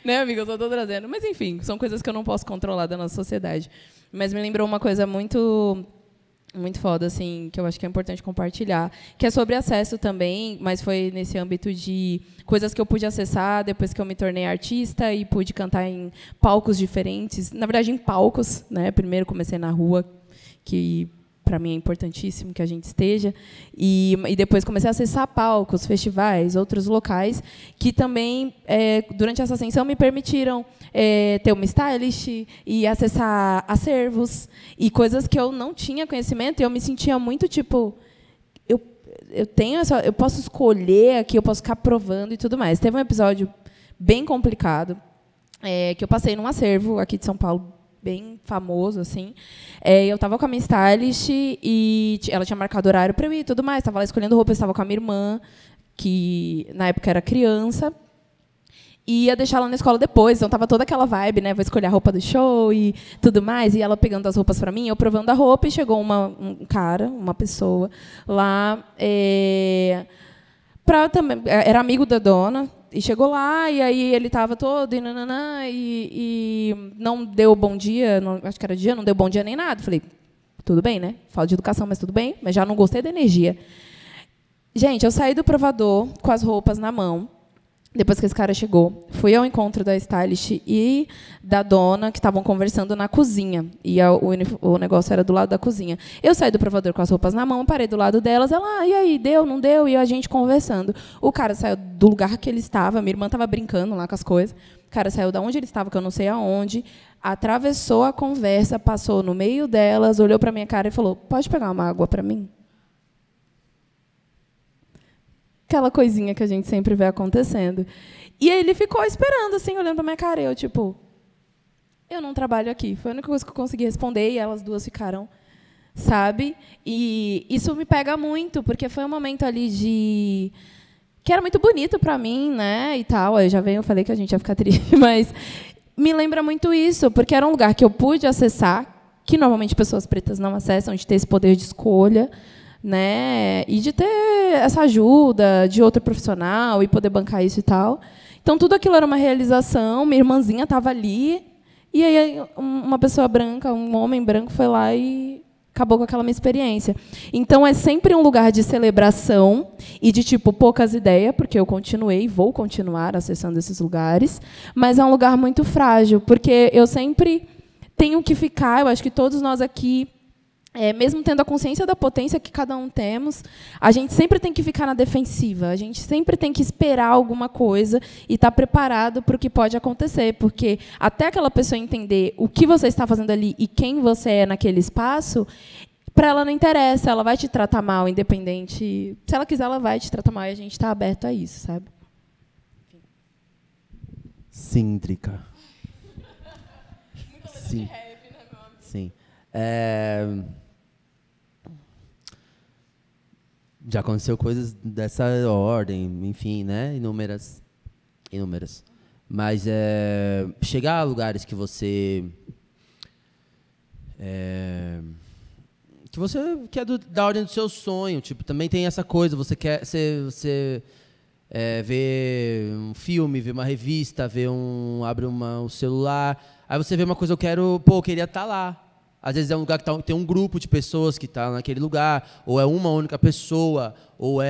Né, amiga? Eu só estou trazendo. Mas, enfim, são coisas que eu não posso controlar da nossa sociedade. Mas me lembrou uma coisa muito foda, assim, que eu acho que é importante compartilhar, que é sobre acesso também, mas foi nesse âmbito de coisas que eu pude acessar depois que eu me tornei artista e pude cantar em palcos diferentes. Na verdade, em palcos, né? Primeiro comecei na rua, que para mim é importantíssimo que a gente esteja, e depois comecei a acessar palcos, festivais, outros locais, que também, durante essa ascensão, me permitiram ter uma stylist e acessar acervos e coisas que eu não tinha conhecimento, e eu me sentia muito, tipo, eu posso escolher aqui, eu posso ficar provando e tudo mais. Teve um episódio bem complicado, que eu passei num acervo aqui de São Paulo, bem famoso, assim. Eu estava com a minha stylist e ela tinha marcado horário para eu ir e tudo mais. Estava lá escolhendo roupa, eu estava com a minha irmã, que na época era criança, e ia deixar ela na escola depois. Então estava toda aquela vibe, né? Vou escolher a roupa do show e tudo mais. E ela pegando as roupas para mim, eu provando a roupa, e chegou um cara, uma pessoa lá, era amigo da dona. E chegou lá, e aí ele estava todo, e não deu bom dia, acho que era dia, não deu bom dia nem nada. Falei, tudo bem, né? Falo de educação, mas tudo bem. Mas já não gostei da energia. Gente, eu saí do provador com as roupas na mão, depois que esse cara chegou. Fui ao encontro da stylist e da dona, que estavam conversando na cozinha. E o negócio era do lado da cozinha. Eu saí do provador com as roupas na mão, parei do lado delas. Ela, e aí, deu, não deu? E a gente conversando. O cara saiu do lugar que ele estava. Minha irmã estava brincando lá com as coisas. O cara saiu de onde ele estava, que eu não sei aonde. Atravessou a conversa, passou no meio delas, olhou para a minha cara e falou, pode pegar uma água para mim? Aquela coisinha que a gente sempre vê acontecendo. E aí ele ficou esperando, assim, olhando para minha cara. E eu, tipo, eu não trabalho aqui. Foi a única coisa que eu consegui responder, e elas duas ficaram, sabe? E isso me pega muito, porque foi um momento ali que era muito bonito para mim, né? E tal. Aí eu falei que a gente ia ficar triste, mas me lembra muito isso, porque era um lugar que eu pude acessar, que normalmente pessoas pretas não acessam, de ter esse poder de escolha, né? E de ter essa ajuda de outro profissional e poder bancar isso e tal. Então, tudo aquilo era uma realização. Minha irmãzinha estava ali, e aí uma pessoa branca, um homem branco, foi lá e acabou com aquela minha experiência. Então, é sempre um lugar de celebração e de, tipo, poucas ideias, porque eu continuei, vou continuar acessando esses lugares, mas é um lugar muito frágil, porque eu sempre tenho que ficar, eu acho que todos nós aqui, mesmo tendo a consciência da potência que cada um temos, a gente sempre tem que ficar na defensiva, a gente sempre tem que esperar alguma coisa e estar preparado para o que pode acontecer, porque até aquela pessoa entender o que você está fazendo ali e quem você é naquele espaço, para ela não interessa, ela vai te tratar mal, independente. Se ela quiser, ela vai te tratar mal, e a gente está aberto a isso, sabe? Sim, Drica. Sim. Sim. Já aconteceu coisas dessa ordem, enfim, né? Inúmeras. Mas chegar a lugares que você que é da ordem do seu sonho, tipo, também tem essa coisa, você quer ver um filme, ver uma revista, abre o celular, aí você vê uma coisa, eu queria estar lá. Às vezes é um lugar que tem um grupo de pessoas que está naquele lugar, ou é uma única pessoa, ou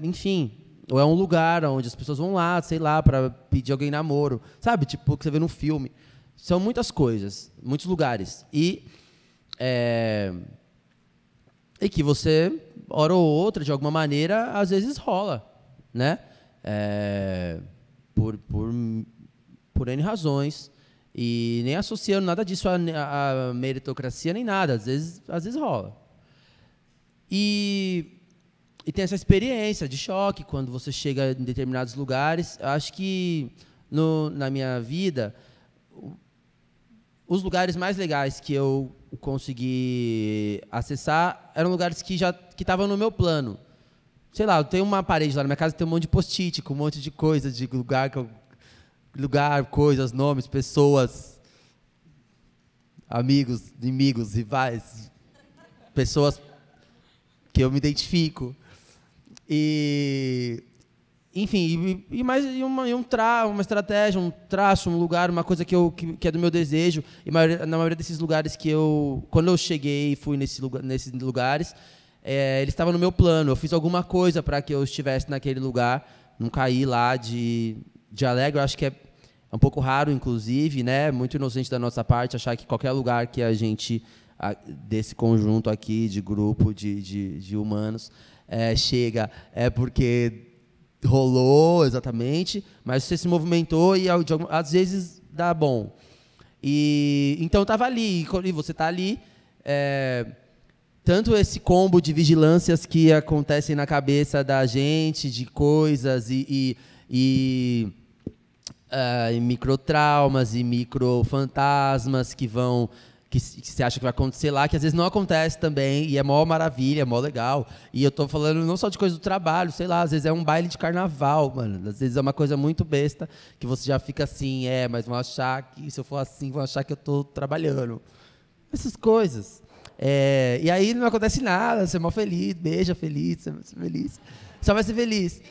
enfim, ou é um lugar onde as pessoas vão lá, sei lá, para pedir alguém namoro, sabe? Tipo, o que você vê no filme. São muitas coisas, muitos lugares. E que você, hora ou outra, de alguma maneira, às vezes rola, né? Por N razões. E nem associando nada disso à meritocracia, nem nada. Às vezes rola. E tem essa experiência de choque quando você chega em determinados lugares. Acho que, na minha vida, os lugares mais legais que eu consegui acessar eram lugares que estavam no meu plano. Sei lá, eu tenho uma parede lá na minha casa, tem um monte de post-it, com um monte de coisa, de lugar, coisas, nomes, pessoas, amigos, inimigos, rivais, pessoas que eu me identifico. E, enfim, uma estratégia, um traço, um lugar, uma coisa que é do meu desejo. E na maioria desses lugares quando eu cheguei e fui nesses lugares, eles estavam no meu plano. Eu fiz alguma coisa para que eu estivesse naquele lugar, não caí lá de alegre. Eu acho que é um pouco raro, inclusive, né? Muito inocente da nossa parte achar que qualquer lugar que a gente, desse conjunto aqui, de grupo de humanos, chega porque rolou exatamente, mas você se movimentou e às vezes dá bom. E então eu estava ali, e você está ali, tanto esse combo de vigilâncias que acontecem na cabeça da gente, de coisas e microtraumas e microfantasmas que você acha que vai acontecer lá, que às vezes não acontece também, e é mó maravilha, é mó legal. E eu tô falando não só de coisa do trabalho, sei lá, às vezes é um baile de carnaval, mano. Às vezes é uma coisa muito besta, que você já fica assim, mas vão achar que, se eu for assim, vão achar que eu tô trabalhando. Essas coisas. E aí não acontece nada, você é mó feliz, beija feliz, você vai ser feliz. Só vai ser feliz.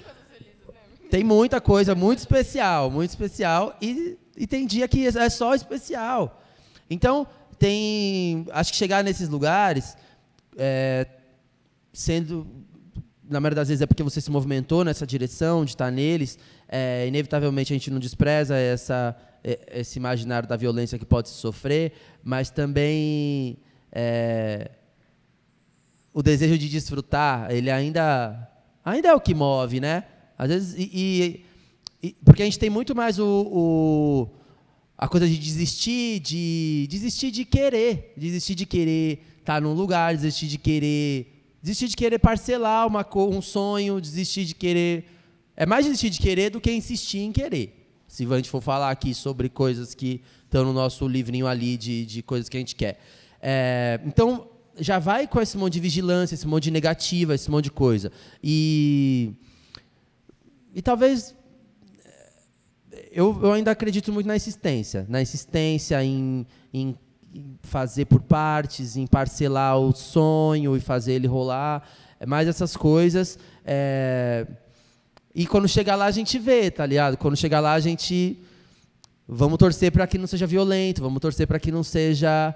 Tem muita coisa muito especial, e tem dia que é só especial. Então, acho que chegar nesses lugares, na maioria das vezes é porque você se movimentou nessa direção, de estar neles, inevitavelmente a gente não despreza esse imaginário da violência que pode se sofrer, mas também o desejo de desfrutar, ele ainda é o que move, né? Às vezes, porque a gente tem muito mais a coisa de desistir de querer estar num lugar, desistir de querer parcelar um sonho, desistir de querer. É mais desistir de querer do que insistir em querer. Se a gente for falar aqui sobre coisas que estão no nosso livrinho ali de coisas que a gente quer. Então, já vai com esse monte de vigilância, esse monte de negativa, esse monte de coisa. E talvez eu ainda acredito muito na insistência em fazer por partes, em parcelar o sonho e fazer ele rolar, mais essas coisas. E quando chegar lá a gente vê, tá ligado? Quando chegar lá a gente vamos torcer para que não seja violento, vamos torcer para que não seja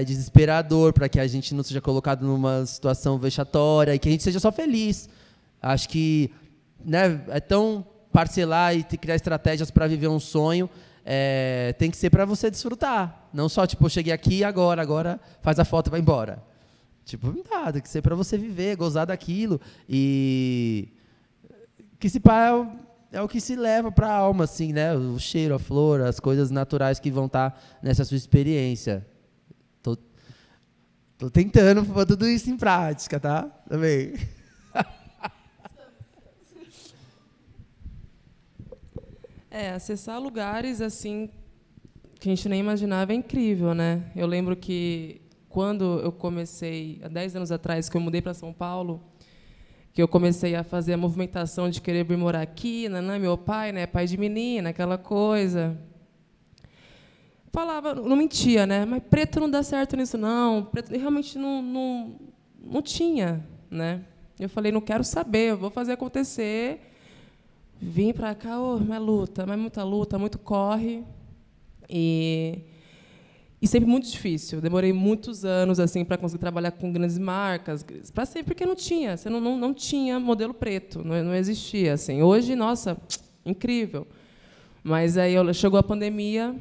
desesperador, para que a gente não seja colocado numa situação vexatória e que a gente seja só feliz. Acho que, né, é tão parcelar e criar estratégias para viver um sonho, tem que ser para você desfrutar. Não só, tipo, eu cheguei aqui agora faz a foto e vai embora. Tipo, não dá, tem que ser para você viver, gozar daquilo. E que esse pá é o que se leva para a alma, assim, né? O cheiro, a flor, as coisas naturais que vão estar nessa sua experiência. Tô tentando pôr tudo isso em prática, tá? Também. Acessar lugares assim que a gente nem imaginava é incrível, né? Eu lembro que quando eu comecei, há 10 anos atrás, que eu mudei para São Paulo, que eu comecei a fazer a movimentação de querer vir morar aqui, né? Meu pai, né, pai de menina, aquela coisa. Falava, não mentia, né? Mas preto não dá certo nisso, não. Preto realmente não tinha, né? Eu falei, não quero saber, eu vou fazer acontecer. Vim para cá, mas luta, mas muita luta, muito corre. E sempre muito difícil. Demorei muitos anos assim para conseguir trabalhar com grandes marcas, para sempre, porque não tinha. Você não tinha modelo preto, não existia assim. Hoje, nossa, incrível. Mas aí chegou a pandemia.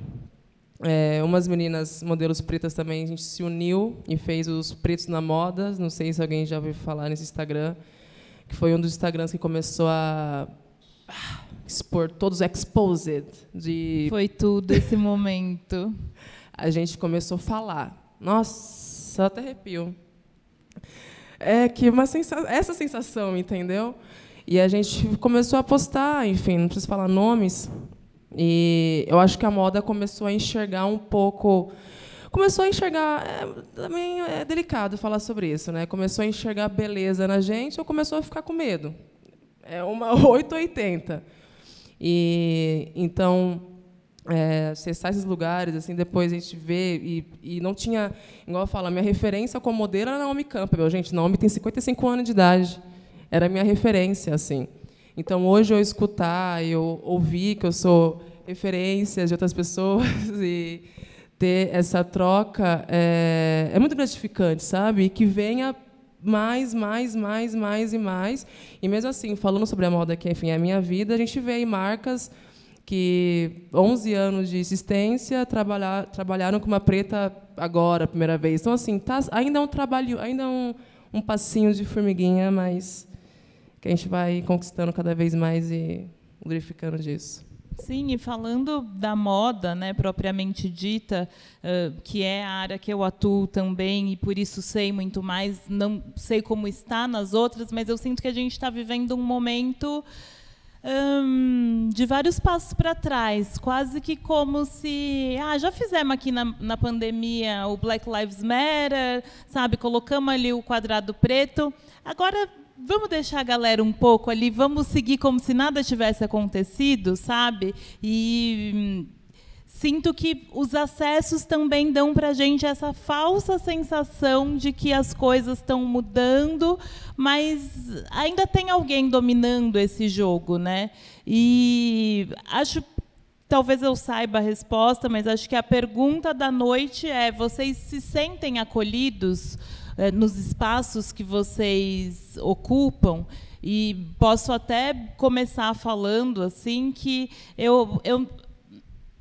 Umas meninas, modelos pretas também, a gente se uniu e fez os Pretos na Moda. Não sei se alguém já ouviu falar nesse Instagram, que foi um dos Instagrams que começou a expor todos exposed. Foi tudo esse momento. A gente começou a falar. Nossa, eu até arrepio. Essa sensação, entendeu? E a gente começou a postar, enfim, não preciso falar nomes. E eu acho que a moda começou a enxergar um pouco... também é delicado falar sobre isso, né? Começou a enxergar beleza na gente ou começou a ficar com medo. É uma 880. E, então, acessar esses lugares, assim, depois a gente vê... E não tinha... Igual eu falo, a minha referência como modelo era Naomi Campbell. Gente, Naomi tem 55 anos de idade. Era a minha referência, assim. Então, hoje, eu escutar, eu ouvir que eu sou referência de outras pessoas e ter essa troca é muito gratificante, sabe? E que venha mais e mais. E, mesmo assim, falando sobre a moda, que, enfim, é a minha vida, a gente vê aí marcas que, 11 anos de existência, trabalharam com uma preta agora, a primeira vez. Então, assim, ainda é um trabalho, ainda é um passinho de formiguinha, mas... que a gente vai conquistando cada vez mais e glorificando disso. Sim, e falando da moda, né, propriamente dita, que é a área que eu atuo também, e por isso sei muito mais, não sei como está nas outras, mas eu sinto que a gente está vivendo um momento de vários passos para trás, quase que como se já fizemos aqui na pandemia o Black Lives Matter, sabe, colocamos ali o quadrado preto, agora vamos deixar a galera um pouco ali, vamos seguir como se nada tivesse acontecido, sabe? E sinto que os acessos também dão para a gente essa falsa sensação de que as coisas estão mudando, mas ainda tem alguém dominando esse jogo, né? E acho, talvez eu saiba a resposta, mas acho que a pergunta da noite é: vocês se sentem acolhidos nos espaços que vocês ocupam? E posso até começar falando assim que eu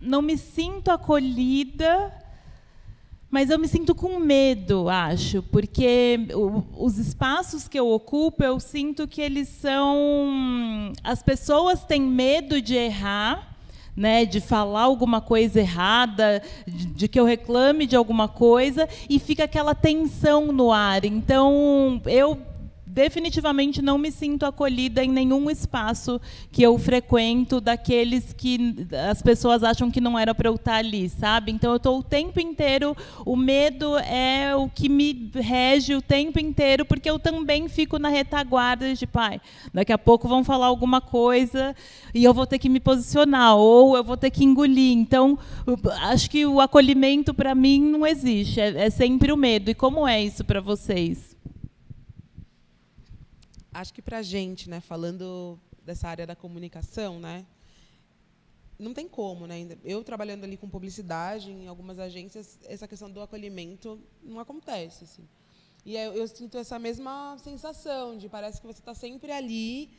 não me sinto acolhida, mas eu me sinto com medo, acho, porque os espaços que eu ocupo, eu sinto que eles são... As pessoas têm medo de errar, né, de falar alguma coisa errada, de que eu reclame de alguma coisa, e fica aquela tensão no ar. Então, eu definitivamente não me sinto acolhida em nenhum espaço que eu frequento, daqueles que as pessoas acham que não era para eu estar ali, sabe? Então, eu estou o tempo inteiro, o medo é o que me rege o tempo inteiro, porque eu também fico na retaguarda de, daqui a pouco vão falar alguma coisa e eu vou ter que me posicionar, ou eu vou ter que engolir. Então, acho que o acolhimento, para mim, não existe, é sempre o medo. E como é isso para vocês? Acho que para a gente, né, falando dessa área da comunicação, né, não tem como, né? Eu trabalhando ali com publicidade em algumas agências, essa questão do acolhimento não acontece, assim. E eu sinto essa mesma sensação de parece que você está sempre ali,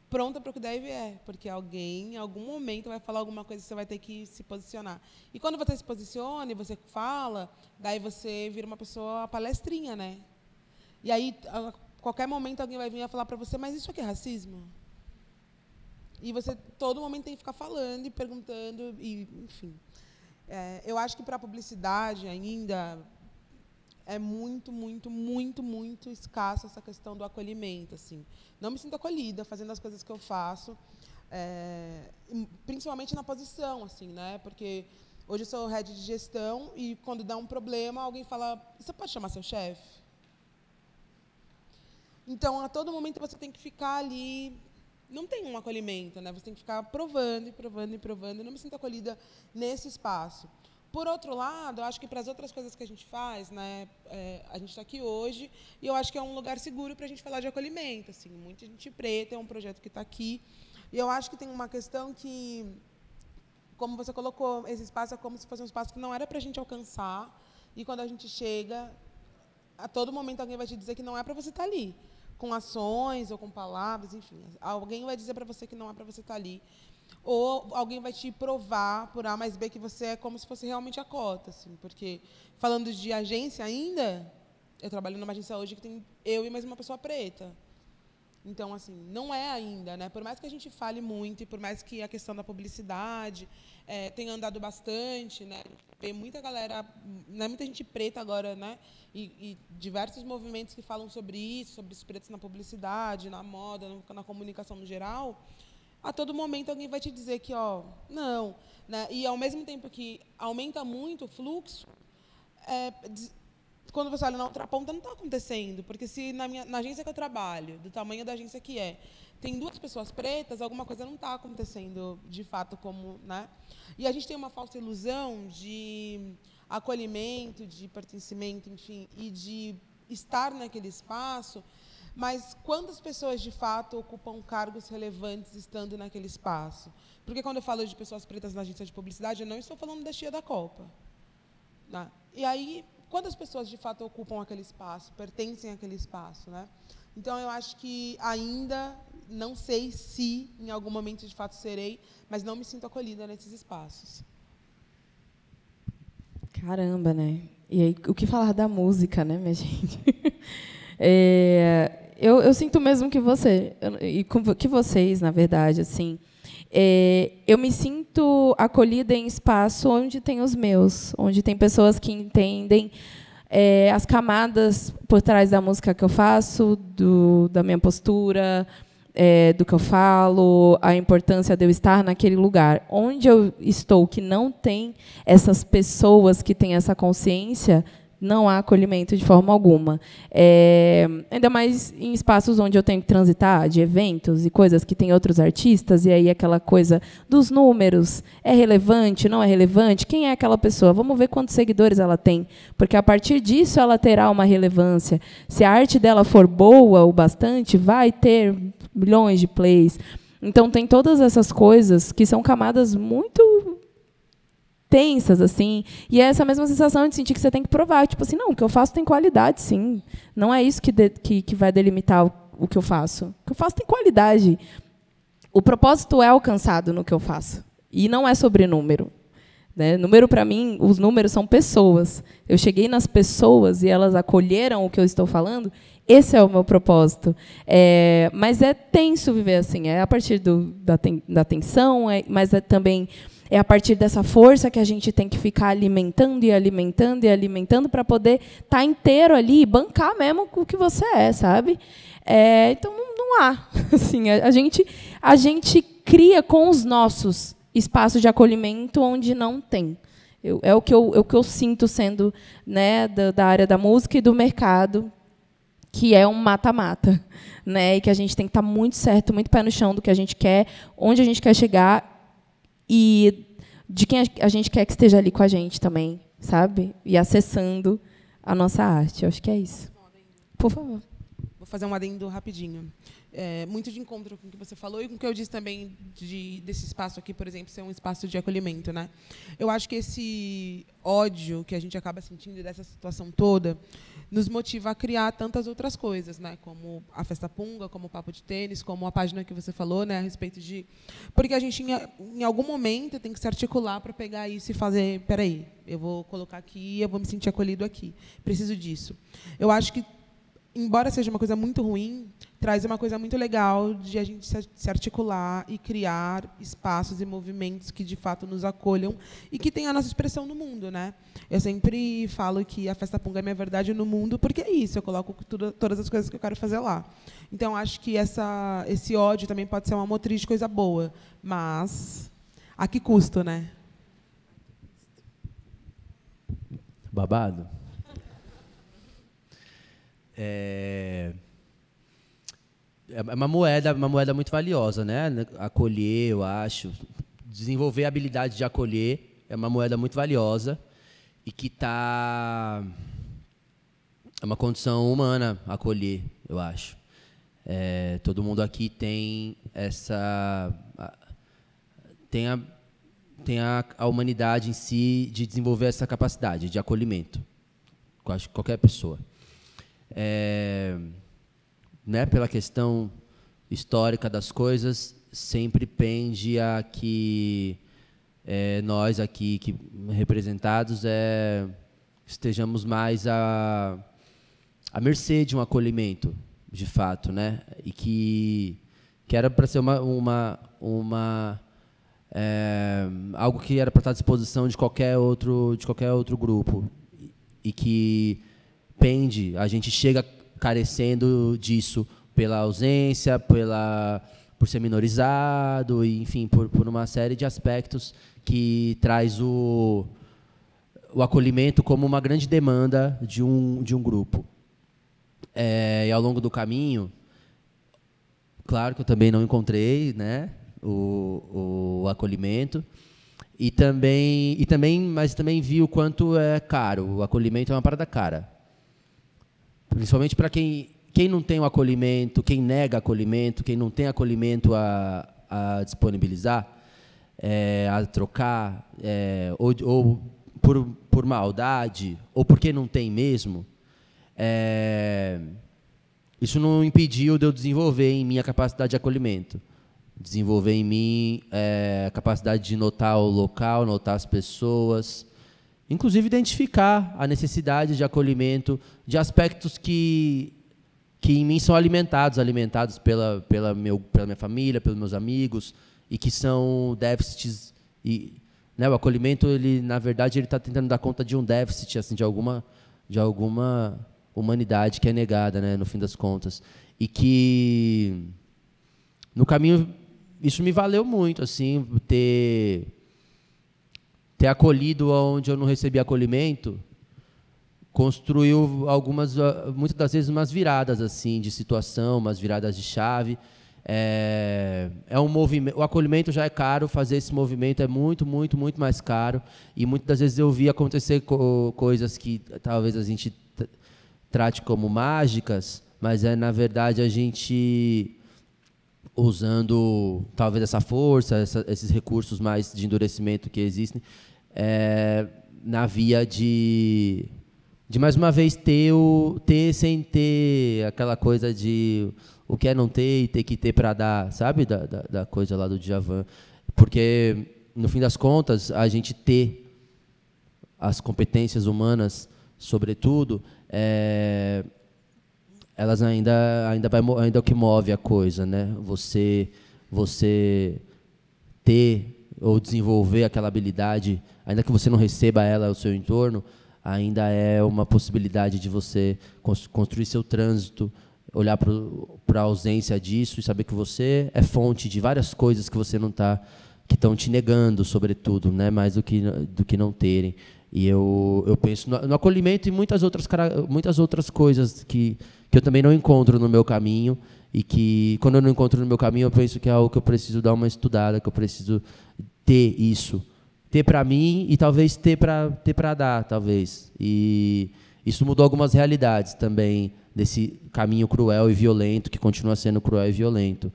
pronta para o que der e vier, porque alguém, em algum momento, vai falar alguma coisa e você vai ter que se posicionar. E quando você se posiciona e você fala, daí você vira uma pessoa palestrinha, né? E aí, qualquer momento alguém vai vir a falar para você, mas isso aqui é racismo? E você, todo momento, tem que ficar falando e perguntando, e, enfim. Eu acho que, para a publicidade, ainda é muito, muito, muito, muito escassa essa questão do acolhimento. Assim. Não me sinto acolhida fazendo as coisas que eu faço, principalmente na posição, assim, né? Porque hoje eu sou head de gestão e, quando dá um problema, alguém fala, você pode chamar seu chefe? Então, a todo momento, você tem que ficar ali. Não tem um acolhimento, né? Você tem que ficar provando e provando e provando. Eu não me sinto acolhida nesse espaço. Por outro lado, eu acho que, para as outras coisas que a gente faz, né, a gente está aqui hoje, e eu acho que é um lugar seguro para a gente falar de acolhimento. Assim, muita gente preta, é um projeto que está aqui. E eu acho que tem uma questão que, como você colocou, esse espaço é como se fosse um espaço que não era para a gente alcançar, e quando a gente chega, a todo momento alguém vai te dizer que não é para você estar ali. Com ações ou com palavras, enfim. Alguém vai dizer para você que não é para você estar ali. Ou alguém vai te provar, por A mais B, que você é como se fosse realmente a cota. Assim, porque, falando de agência ainda, eu trabalho numa agência hoje que tem eu e mais uma pessoa preta. Então, assim, não é ainda, né? Por mais que a gente fale muito, e por mais que a questão da publicidade tenha andado bastante, né? Tem muita galera, né? Muita gente preta agora, né? E diversos movimentos que falam sobre isso, sobre os pretos na publicidade, na moda, na comunicação no geral. A todo momento alguém vai te dizer que, não, né? E ao mesmo tempo que aumenta muito o fluxo, quando você olha na outra ponta, não está acontecendo. Porque se na agência que eu trabalho, do tamanho da agência que tem 2 pessoas pretas, alguma coisa não está acontecendo de fato como, né? E a gente tem uma falsa ilusão de acolhimento, de pertencimento, enfim, e de estar naquele espaço, mas quantas pessoas de fato ocupam cargos relevantes estando naquele espaço? Porque, quando eu falo de pessoas pretas na agência de publicidade, eu não estou falando da tia da Copa, né? E aí, quantas pessoas de fato ocupam aquele espaço, pertencem àquele espaço, né? Então, eu acho que ainda não sei se em algum momento de fato serei, mas não me sinto acolhida nesses espaços. Caramba, né? E aí, o que falar da música, né, minha gente? Eu sinto mesmo que você, e que vocês, na verdade, assim. Eu me sinto acolhida em espaço onde tem os meus, onde tem pessoas que entendem as camadas por trás da música que eu faço, da minha postura, do que eu falo, a importância de eu estar naquele lugar. Onde eu estou, que não tem essas pessoas que têm essa consciência, não há acolhimento de forma alguma. Ainda mais em espaços onde eu tenho que transitar, de eventos e coisas que tem outros artistas, e aí aquela coisa dos números, é relevante, não é relevante? Quem é aquela pessoa? Vamos ver quantos seguidores ela tem, porque a partir disso ela terá uma relevância. Se a arte dela for boa o bastante, vai ter milhões de plays. Então tem todas essas coisas que são camadas muito tensas, assim, e é essa mesma sensação de sentir que você tem que provar, tipo assim, não, o que eu faço tem qualidade, sim. Não é isso que vai delimitar o que eu faço. O que eu faço tem qualidade. O propósito é alcançado no que eu faço. E não é sobre número. Né? Número, para mim, os números são pessoas. Eu cheguei nas pessoas e elas acolheram o que eu estou falando. Esse é o meu propósito. Mas é tenso viver assim. É a partir da tensão, mas também é a partir dessa força que a gente tem que ficar alimentando e alimentando e alimentando para poder estar inteiro ali e bancar mesmo o que você é, sabe? Então, não há. Assim, a gente cria com os nossos espaços de acolhimento onde não tem. É o que eu sinto sendo, né, da área da música e do mercado, que é um mata-mata, né? E que a gente tem que estar muito certo, muito pé no chão do que a gente quer, onde a gente quer chegar e de quem a gente quer que esteja ali com a gente também, sabe? E acessando a nossa arte. Eu acho que é isso. Por favor. Vou fazer um adendo rapidinho. Muito de encontro com o que você falou e com o que eu disse também desse espaço aqui, por exemplo, ser um espaço de acolhimento, né? Eu acho que esse ódio que a gente acaba sentindo dessa situação toda nos motiva a criar tantas outras coisas, né? Como a Festa Punga, como o Papo de Tênis, como a página que você falou, né? A respeito de... Porque a gente, em algum momento, tem que se articular para pegar isso e fazer... Peraí, eu vou colocar aqui, eu vou me sentir acolhido aqui. Preciso disso. Eu acho que, embora seja uma coisa muito ruim, traz uma coisa muito legal de a gente se articular e criar espaços e movimentos que, de fato, nos acolham e que tenham a nossa expressão no mundo, né? Eu sempre falo que a Festa Punga é minha verdade no mundo, porque é isso, eu coloco todas as coisas que eu quero fazer lá. Então, acho que esse ódio também pode ser uma motriz de coisa boa, mas a que custo, né? Babado? É uma moeda muito valiosa, né? Acolher, eu acho. Desenvolver a habilidade de acolher é uma moeda muito valiosa e que é uma condição humana acolher, eu acho. Todo mundo aqui tem a humanidade em si de desenvolver essa capacidade de acolhimento. Eu acho que qualquer pessoa. Né, pela questão histórica das coisas, sempre pende a que nós aqui representados estejamos mais à mercê de um acolhimento, de fato, né? E que era para ser algo que era para estar à disposição de qualquer outro grupo e que a gente chega carecendo disso pela ausência, por ser minorizado, e, enfim, por uma série de aspectos que traz o acolhimento como uma grande demanda de um grupo. E ao longo do caminho, claro que eu também não encontrei, né, o acolhimento, mas também vi o quanto é caro. O acolhimento é uma parada cara. Principalmente para quem não tem o acolhimento, quem nega acolhimento, quem não tem acolhimento a disponibilizar, a trocar, ou por maldade, ou porque não tem mesmo, isso não impediu de eu desenvolver em mim a capacidade de acolhimento. Desenvolver em mim a capacidade de notar o local, notar as pessoas, inclusive identificar a necessidade de acolhimento de aspectos que em mim são alimentados pela minha família, pelos meus amigos, e que são déficits e, né, o acolhimento, ele na verdade ele está tentando dar conta de um déficit assim de alguma humanidade que é negada, né, no fim das contas, e que no caminho isso me valeu muito, assim, ter acolhido onde eu não recebi acolhimento, construiu muitas das vezes umas viradas assim de situação, umas viradas de chave. É um movimento. O acolhimento já é caro, fazer esse movimento é muito, muito, muito mais caro. E muitas das vezes eu vi acontecer coisas que talvez a gente trate como mágicas, mas na verdade a gente usando talvez essa força, esses recursos mais de endurecimento que existem, na via de mais uma vez ter sem ter aquela coisa de o que é não ter e ter que ter para dar, sabe, da coisa lá do Djavan. Porque, no fim das contas, a gente ter as competências humanas, sobretudo, elas ainda é o que move a coisa, né? Você ter ou desenvolver aquela habilidade, ainda que você não receba ela ao seu entorno, ainda é uma possibilidade de você construir seu trânsito, olhar para a ausência disso e saber que você é fonte de várias coisas que você não está, que estão te negando, sobretudo, né? Mais do que não terem. E eu penso no acolhimento e muitas outras coisas que eu também não encontro no meu caminho, e que, quando eu não encontro no meu caminho, eu penso que é algo que eu preciso dar uma estudada, que eu preciso ter isso. Ter para mim e talvez ter para dar, talvez. E isso mudou algumas realidades também, desse caminho cruel e violento, que continua sendo cruel e violento.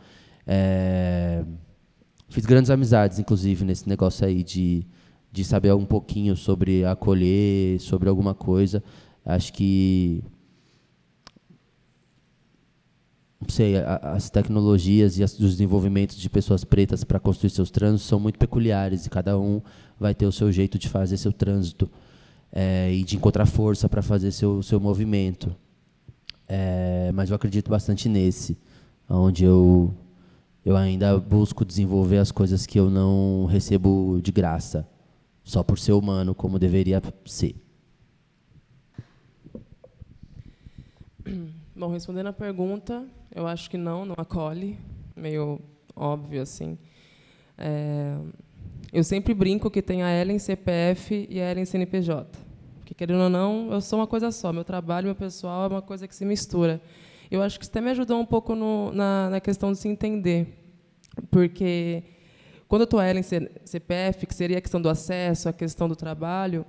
Fiz grandes amizades, inclusive, nesse negócio aí de saber um pouquinho sobre acolher, sobre alguma coisa. Acho que, não sei, as tecnologias e os desenvolvimentos de pessoas pretas para construir seus trânsitos são muito peculiares, e cada um vai ter o seu jeito de fazer seu trânsito, e de encontrar força para fazer seu movimento. Mas eu acredito bastante nesse, onde eu ainda busco desenvolver as coisas que eu não recebo de graça, só por ser humano, como deveria ser. Bom, respondendo a pergunta, eu acho que não acolhe, meio óbvio, assim. Eu sempre brinco que tem a Ellen CPF e a Ellen CNPJ. Porque, querendo ou não, eu sou uma coisa só. Meu trabalho, meu pessoal é uma coisa que se mistura. Eu acho que isso até me ajudou um pouco na questão de se entender. Porque, quando eu estou a Ellen CPF, que seria a questão do acesso, a questão do trabalho,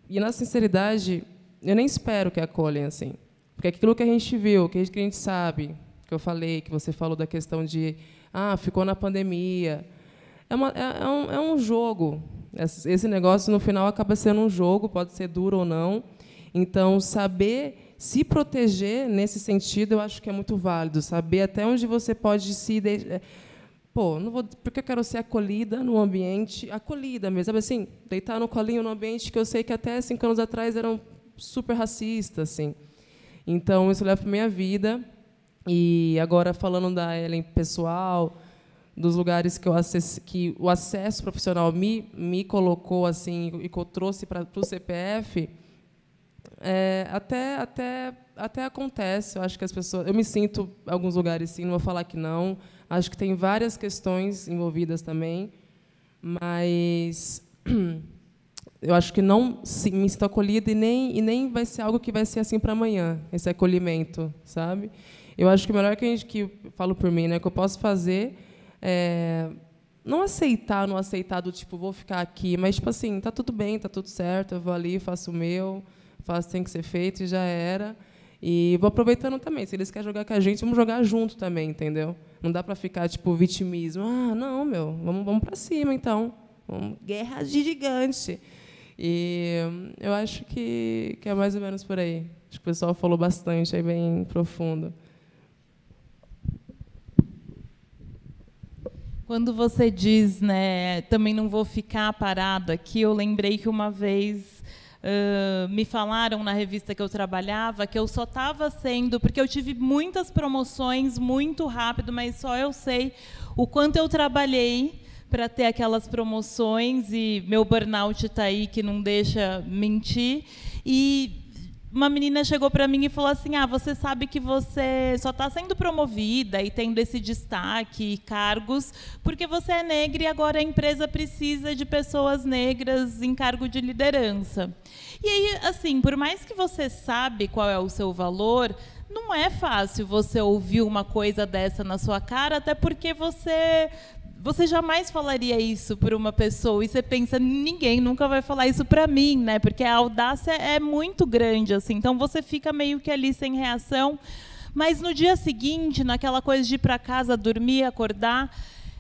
e, na sinceridade, eu nem espero que acolhem, assim. Porque aquilo que a gente viu, que a gente sabe, que eu falei, que você falou da questão de ficou na pandemia, é um jogo. Esse negócio, no final, acaba sendo um jogo, pode ser duro ou não. Então, saber se proteger nesse sentido, eu acho que é muito válido. Saber até onde você pode se... não vou, porque eu quero ser acolhida no ambiente, acolhida mesmo, sabe assim, deitar no colinho no ambiente que eu sei que até 5 anos atrás eram super racistas, assim. Então, isso leva para a minha vida. E agora, falando da Ellen pessoal, dos lugares que o acesso profissional me colocou, assim, e que eu trouxe para o CPF, até acontece. Eu acho que as pessoas... Eu me sinto, em alguns lugares, sim, não vou falar que não. Acho que tem várias questões envolvidas também, mas eu acho que não me sinto acolhida e nem vai ser algo que vai ser assim para amanhã, esse acolhimento, sabe? Eu acho que o melhor que falo por mim, né, que eu posso fazer não aceitar do tipo, vou ficar aqui, mas tipo assim, tá tudo bem, tá tudo certo, eu vou ali, faço o meu, faço o que tem que ser feito e já era. E vou aproveitando também, se eles querem jogar com a gente, vamos jogar junto também, entendeu? Não dá para ficar tipo vitimismo. Não, meu, vamos para cima então. Guerra de gigante. E eu acho que é mais ou menos por aí. Acho que o pessoal falou bastante, aí bem profundo. Quando você diz, né, também não vou ficar parado aqui, eu lembrei que uma vez me falaram na revista que eu trabalhava que eu só estava sendo... Porque eu tive muitas promoções muito rápido, mas só eu sei o quanto eu trabalhei para ter aquelas promoções, e meu burnout está aí, que não deixa mentir. E uma menina chegou para mim e falou assim: você sabe que você só está sendo promovida e tendo esse destaque e cargos porque você é negra, e agora a empresa precisa de pessoas negras em cargo de liderança. E aí, assim, por mais que você sabe qual é o seu valor, não é fácil você ouvir uma coisa dessa na sua cara, até porque você jamais falaria isso para uma pessoa, e você pensa, ninguém nunca vai falar isso para mim, né? Porque a audácia é muito grande, assim. Então você fica meio que ali sem reação. Mas no dia seguinte, naquela coisa de ir para casa, dormir, acordar,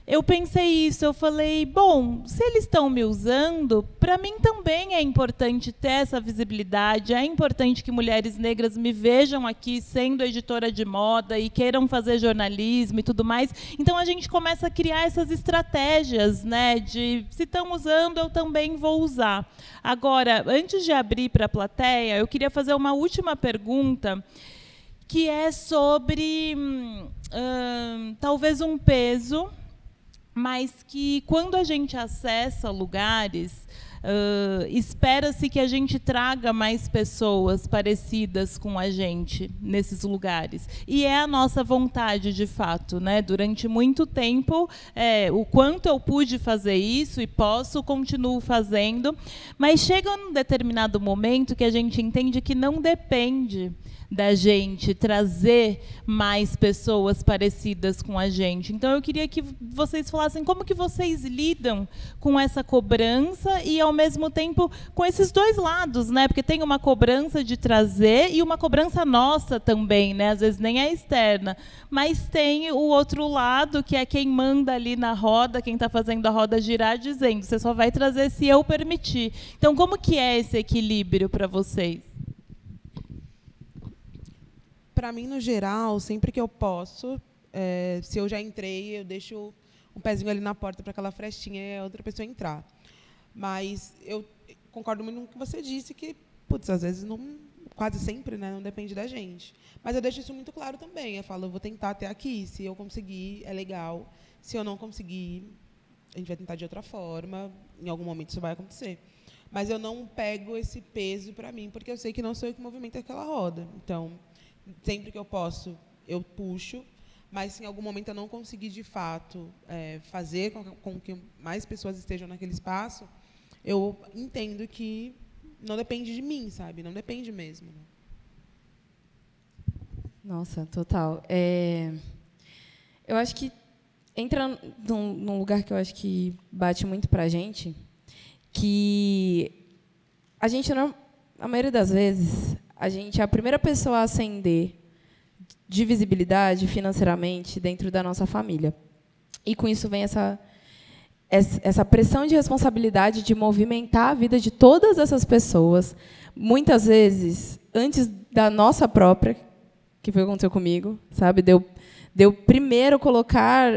eu pensei isso, eu falei, bom, se eles estão me usando, para mim também é importante ter essa visibilidade, é importante que mulheres negras me vejam aqui sendo editora de moda e queiram fazer jornalismo e tudo mais. Então a gente começa a criar essas estratégias, né, de se estão usando, eu também vou usar. Agora, antes de abrir para a plateia, eu queria fazer uma última pergunta, que é sobre talvez um peso, mas que, quando a gente acessa lugares, espera-se que a gente traga mais pessoas parecidas com a gente nesses lugares. E é a nossa vontade, de fato, né? Durante muito tempo, o quanto eu pude fazer isso e posso, continuo fazendo, mas chega um determinado momento que a gente entende que não depende da gente trazer mais pessoas parecidas com a gente. Então, eu queria que vocês falassem como que vocês lidam com essa cobrança e, ao mesmo tempo, com esses dois lados, né? Porque tem uma cobrança de trazer e uma cobrança nossa também, né? Às vezes nem é externa, mas tem o outro lado, que é quem manda ali na roda, quem está fazendo a roda girar, dizendo, você só vai trazer se eu permitir. Então, como que é esse equilíbrio para vocês? Para mim, no geral, sempre que eu posso, se eu já entrei, eu deixo um pezinho ali na porta para aquela frestinha e a outra pessoa entrar. Mas eu concordo muito com o que você disse, que, putz, às vezes, quase sempre, né, não depende da gente. Mas eu deixo isso muito claro também. Eu falo, eu vou tentar até aqui. Se eu conseguir, é legal. Se eu não conseguir, a gente vai tentar de outra forma. Em algum momento isso vai acontecer. Mas eu não pego esse peso para mim, porque eu sei que não sou eu que movimento aquela roda. Então, sempre que eu posso, eu puxo, mas se em algum momento eu não conseguir, de fato, fazer com que mais pessoas estejam naquele espaço, eu entendo que não depende de mim, sabe? Não depende mesmo. Nossa, total. Eu acho que entra num lugar que eu acho que bate muito para a gente, que a gente, a maioria das vezes, a gente é a primeira pessoa a ascender de visibilidade financeiramente dentro da nossa família. E, com isso, vem essa pressão de responsabilidade de movimentar a vida de todas essas pessoas, muitas vezes, antes da nossa própria, que foi o que aconteceu comigo, sabe? De eu primeiro colocar,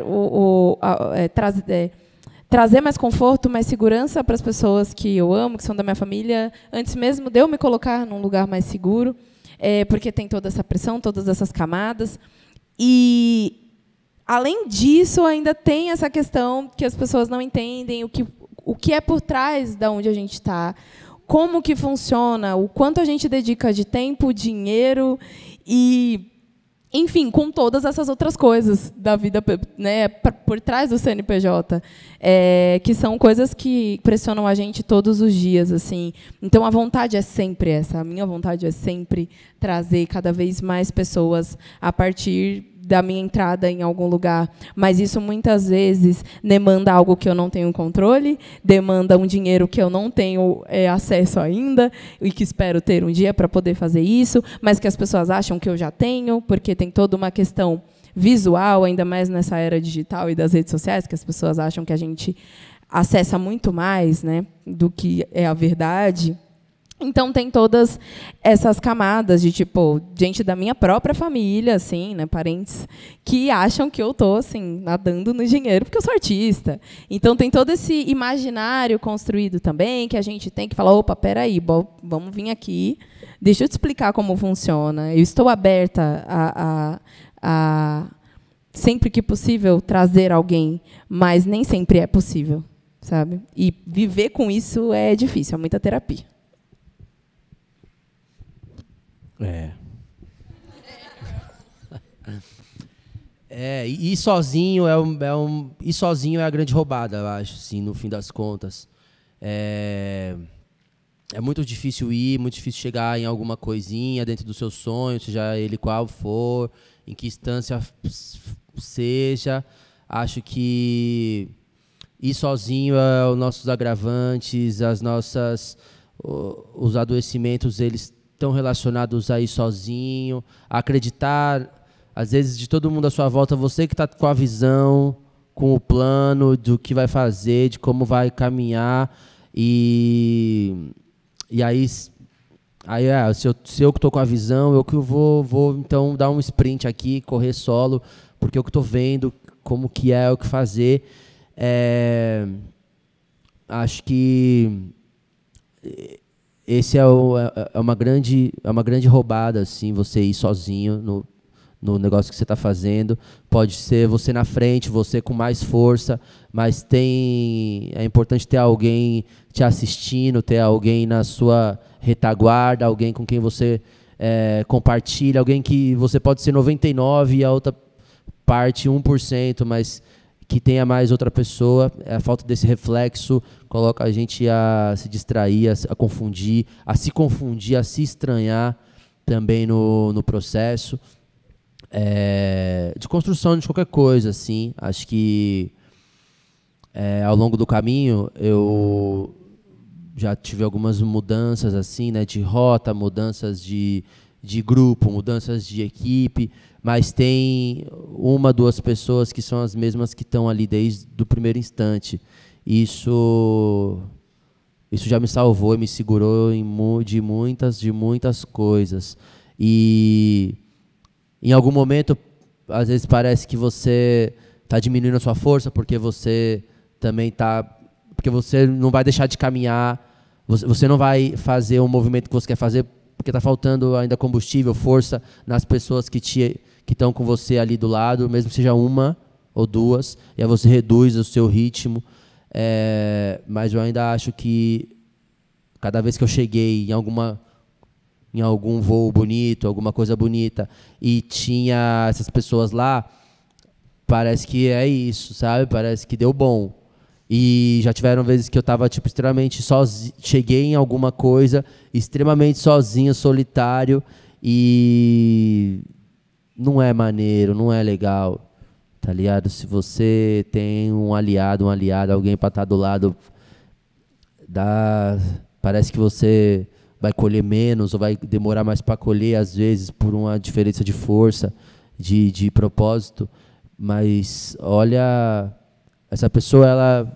trazer mais conforto, mais segurança para as pessoas que eu amo, que são da minha família, antes mesmo de eu me colocar num lugar mais seguro, porque tem toda essa pressão, todas essas camadas. E, além disso, ainda tem essa questão que as pessoas não entendem, o que é por trás de onde a gente está, como que funciona, o quanto a gente dedica de tempo, dinheiro e, enfim, com todas essas outras coisas da vida, né, por trás do CNPJ, que são coisas que pressionam a gente todos os dias, assim. Então, a vontade é sempre essa. A minha vontade é sempre trazer cada vez mais pessoas a partir da minha entrada em algum lugar. Mas isso, muitas vezes, demanda algo que eu não tenho controle, demanda um dinheiro que eu não tenho acesso ainda e que espero ter um dia para poder fazer isso, mas que as pessoas acham que eu já tenho, porque tem toda uma questão visual, ainda mais nessa era digital e das redes sociais, que as pessoas acham que a gente acessa muito mais, né, do que é a verdade. Então tem todas essas camadas de tipo gente da minha própria família, assim, né, parentes que acham que eu tô assim nadando no dinheiro porque eu sou artista. Então tem todo esse imaginário construído também que a gente tem que falar, opa, peraí, vamos vir aqui, deixa eu te explicar como funciona. Eu estou aberta a sempre que possível trazer alguém, mas nem sempre é possível, sabe? E viver com isso é difícil, é muita terapia. Ir sozinho ir sozinho é a grande roubada, eu acho, assim, no fim das contas. É muito difícil muito difícil chegar em alguma coisinha dentro do seu sonho, seja ele qual for, em que instância seja. Acho que ir sozinho é os nossos agravantes, os adoecimentos, eles estão relacionados a ir sozinho, a acreditar, às vezes, de todo mundo à sua volta, você que está com a visão, com o plano do que vai fazer, de como vai caminhar, e aí se eu que estou com a visão, eu que vou então dar um sprint aqui, correr solo, porque eu que estou vendo como que é o que fazer. Acho que esse é uma grande roubada, assim, você ir sozinho no negócio que você está fazendo. Pode ser você na frente, você com mais força, mas é importante ter alguém te assistindo, ter alguém na sua retaguarda, alguém com quem você compartilha, alguém que você pode ser 99% e a outra parte 1%, mas que tenha mais outra pessoa. A falta desse reflexo coloca a gente a se distrair, a confundir, a se estranhar também no processo de construção de qualquer coisa, assim. Acho que ao longo do caminho eu já tive algumas mudanças assim, né, de rota, mudanças de grupo, mudanças de equipe, mas tem 1, 2 pessoas que são as mesmas que estão ali desde o primeiro instante. Isso já me salvou e me segurou de muitas coisas. E em algum momento, às vezes parece que você está diminuindo a sua força porque você também porque você não vai deixar de caminhar, você não vai fazer o movimento que você quer fazer porque está faltando ainda combustível, força nas pessoas que estão com você ali do lado, mesmo que seja 1 ou 2, e aí você reduz o seu ritmo. Mas eu ainda acho que cada vez que eu cheguei em algum voo bonito, alguma coisa bonita, e tinha essas pessoas lá, parece que é isso, sabe? Parece que deu bom. E já tiveram vezes que eu estava extremamente sozinho, cheguei em alguma coisa extremamente sozinho, solitário, e não é maneiro, não é legal, tá ligado? Se você tem um aliado, alguém para estar do lado, parece que você vai colher menos ou vai demorar mais para colher, às vezes, por uma diferença de força, de propósito. Mas olha, essa pessoa,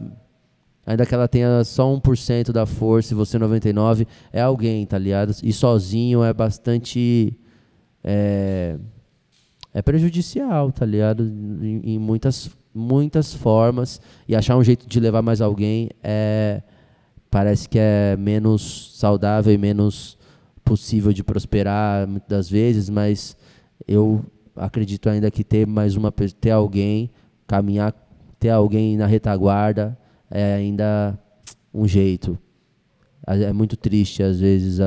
ainda que ela tenha só 1% da força e você 99%, é alguém, tá ligado? E sozinho é bastante prejudicial, tá ligado? Em muitas formas. E achar um jeito de levar mais alguém parece que é menos saudável e menos possível de prosperar muitas das vezes, mas eu acredito ainda que ter alguém, caminhar, ter alguém na retaguarda é ainda um jeito. É muito triste, às vezes,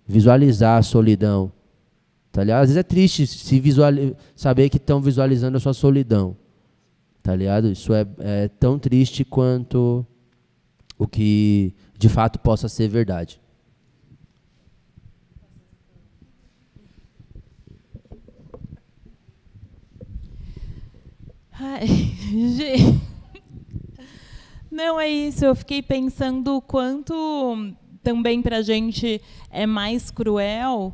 visualizar a solidão. Tá ligado? Às vezes é triste saber que estão visualizando a sua solidão. Tá ligado? Isso é tão triste quanto o que de fato possa ser verdade. Ai, gente. Não, é isso. Eu fiquei pensando o quanto também para a gente é mais cruel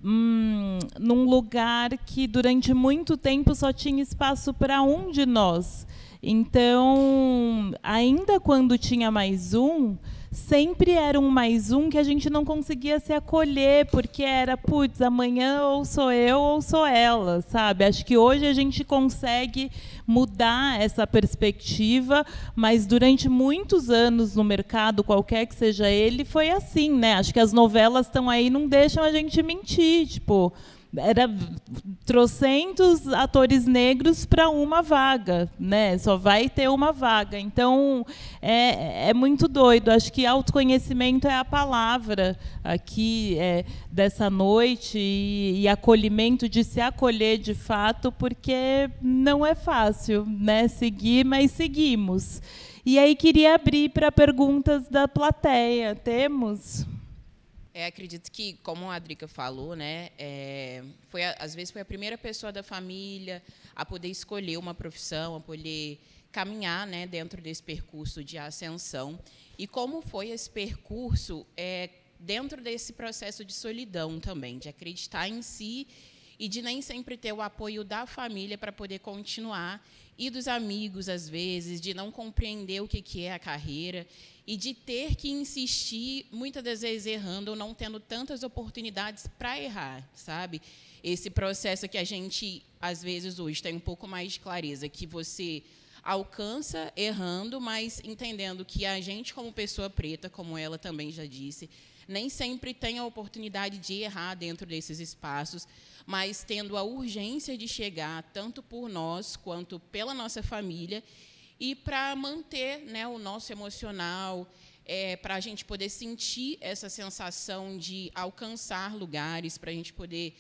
num lugar que durante muito tempo só tinha espaço para um de nós. Então, ainda quando tinha mais um, sempre era um mais um que a gente não conseguia se acolher, porque era, putz, amanhã ou sou eu ou sou ela, sabe? Acho que hoje a gente consegue mudar essa perspectiva, mas durante muitos anos no mercado, qualquer que seja ele, foi assim, né? Acho que as novelas estão aí, não deixam a gente mentir, tipo, era trocentos atores negros para uma vaga, né? Só vai ter uma vaga. Então, é muito doido. Acho que autoconhecimento é a palavra aqui dessa noite e acolhimento, de se acolher de fato, porque não é fácil, né? Seguir, mas seguimos. E aí queria abrir para perguntas da plateia. Temos? Acredito que, como a Drica falou, né, às vezes foi a primeira pessoa da família a poder escolher uma profissão, a poder caminhar, né, dentro desse percurso de ascensão. E como foi esse percurso dentro desse processo de solidão também, de acreditar em si e de nem sempre ter o apoio da família para poder continuar, e dos amigos, às vezes, de não compreender o que é a carreira, e de ter que insistir, muitas das vezes errando, ou não tendo tantas oportunidades para errar, sabe? Esse processo que a gente, às vezes, hoje tem um pouco mais de clareza, que você alcança errando, mas entendendo que a gente, como pessoa preta, como ela também já disse, nem sempre tem a oportunidade de errar dentro desses espaços, mas tendo a urgência de chegar, tanto por nós, quanto pela nossa família, e para manter, né, o nosso emocional, para a gente poder sentir essa sensação de alcançar lugares, para a gente poder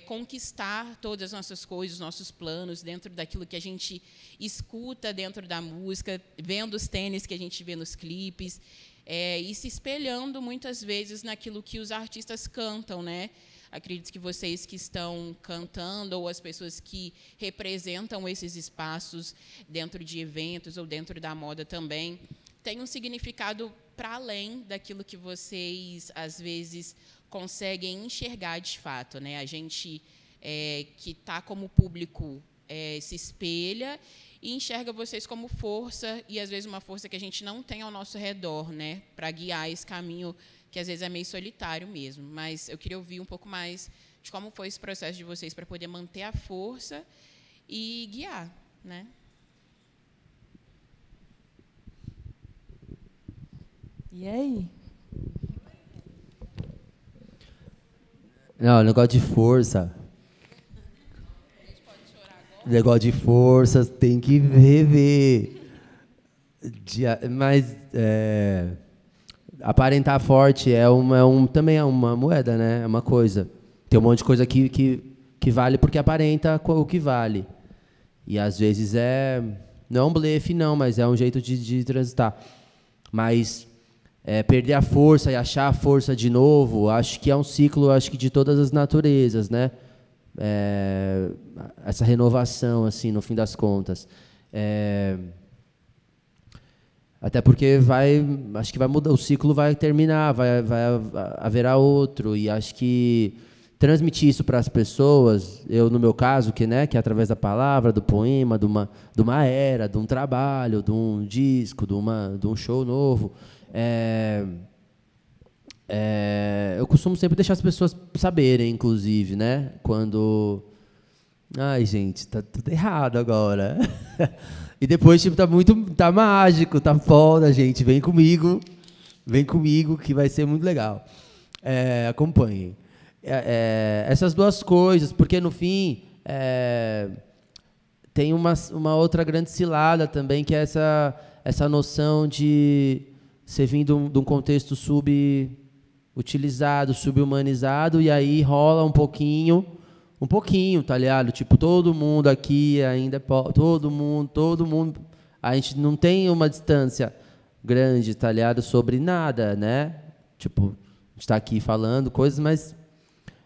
conquistar todas as nossas coisas, os nossos planos, dentro daquilo que a gente escuta dentro da música, vendo os tênis que a gente vê nos clipes, e se espelhando, muitas vezes, naquilo que os artistas cantam, né? Acredito que vocês que estão cantando, ou as pessoas que representam esses espaços dentro de eventos ou dentro da moda também, têm um significado para além daquilo que vocês, às vezes, conseguem enxergar de fato, né? A gente que está como público se espelha e enxerga vocês como força, e, às vezes, uma força que a gente não tem ao nosso redor, né? Para guiar esse caminho que às vezes é meio solitário mesmo. Mas eu queria ouvir um pouco mais de como foi esse processo de vocês para poder manter a força e guiar, né? E aí? Não, negócio de força. Negócio de força tem que rever. Mas aparentar forte também é uma moeda, né? É uma coisa. Tem um monte de coisa que vale porque aparenta o que vale. E, às vezes, não é um blefe, não, mas é um jeito de transitar. Mas perder a força e achar a força de novo, acho que é um ciclo, acho que de todas as naturezas, né? Essa renovação, assim, no fim das contas. Até porque acho que vai mudar, o ciclo vai terminar, haverá outro, e acho que transmitir isso para as pessoas, eu no meu caso, que é através da palavra, do poema, de uma era, de um trabalho, de um disco, de um show novo, eu costumo sempre deixar as pessoas saberem, inclusive, né? Quando... Ai, gente, tá tudo errado agora. E depois, tipo, tá mágico, tá foda, gente. Vem comigo que vai ser muito legal. Acompanhem. Essas duas coisas, porque, no fim, tem uma outra grande cilada também, que é essa noção de você vir de um contexto subutilizado, subhumanizado, e aí rola um pouquinho, tá ligado? Tipo, todo mundo aqui ainda todo mundo, a gente não tem uma distância grande, tá ligado? Sobre nada, né? Tipo, a gente está aqui falando coisas, mas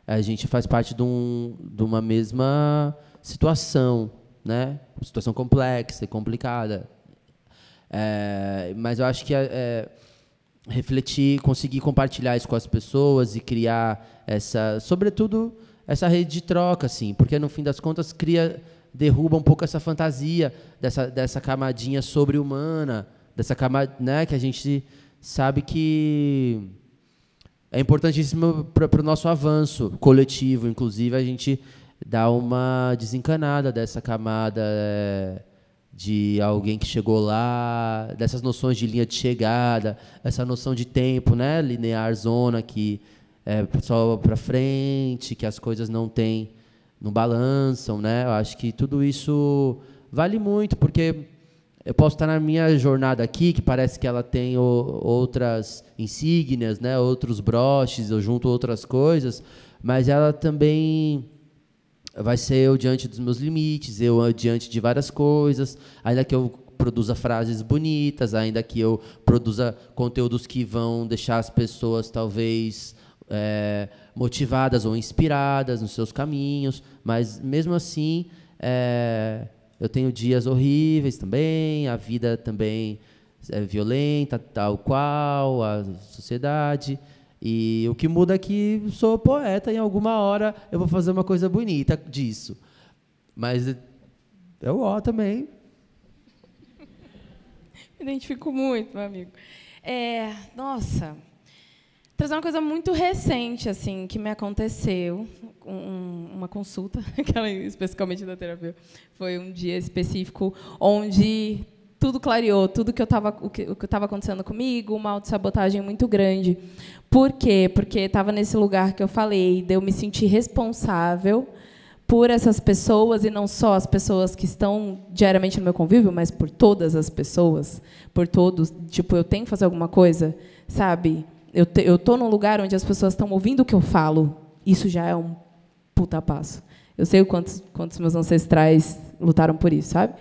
a gente faz parte de uma mesma situação, né? Situação complexa e complicada. Mas eu acho que refletir, conseguir compartilhar isso com as pessoas e criar sobretudo, essa rede de troca, assim, porque, no fim das contas, derruba um pouco essa fantasia dessa camadinha sobre-humana, dessa camada, né, que a gente sabe que é importantíssimo para o nosso avanço coletivo. Inclusive, a gente dá uma desencanada dessa camada de alguém que chegou lá, dessas noções de linha de chegada, essa noção de tempo, né, linear, zona, que é só para frente, que as coisas não balançam, né? Eu acho que tudo isso vale muito, porque eu posso estar na minha jornada aqui, que parece que ela tem outras insígnias, né, outros broches, eu junto outras coisas, mas ela também vai ser eu diante dos meus limites, eu diante de várias coisas, ainda que eu produza frases bonitas, ainda que eu produza conteúdos que vão deixar as pessoas, talvez, motivadas ou inspiradas nos seus caminhos, mas, mesmo assim, eu tenho dias horríveis também, a vida também é violenta, tal qual a sociedade. E o que muda é que sou poeta, e em alguma hora eu vou fazer uma coisa bonita disso. Mas eu também. Me identifico muito, meu amigo. Nossa, trazer uma coisa muito recente, assim, que me aconteceu, uma consulta, especificamente da terapia, foi um dia específico onde tudo clareou, tudo o que estava acontecendo comigo, uma autossabotagem muito grande. Por quê? Porque estava nesse lugar que eu falei, de eu me sentir responsável por essas pessoas, e não só as pessoas que estão diariamente no meu convívio, mas por todas as pessoas, por todos. Tipo, eu tenho que fazer alguma coisa, sabe? Eu estou num lugar onde as pessoas estão ouvindo o que eu falo. Isso já é um puta passo. Eu sei o quantos meus ancestrais lutaram por isso, sabe?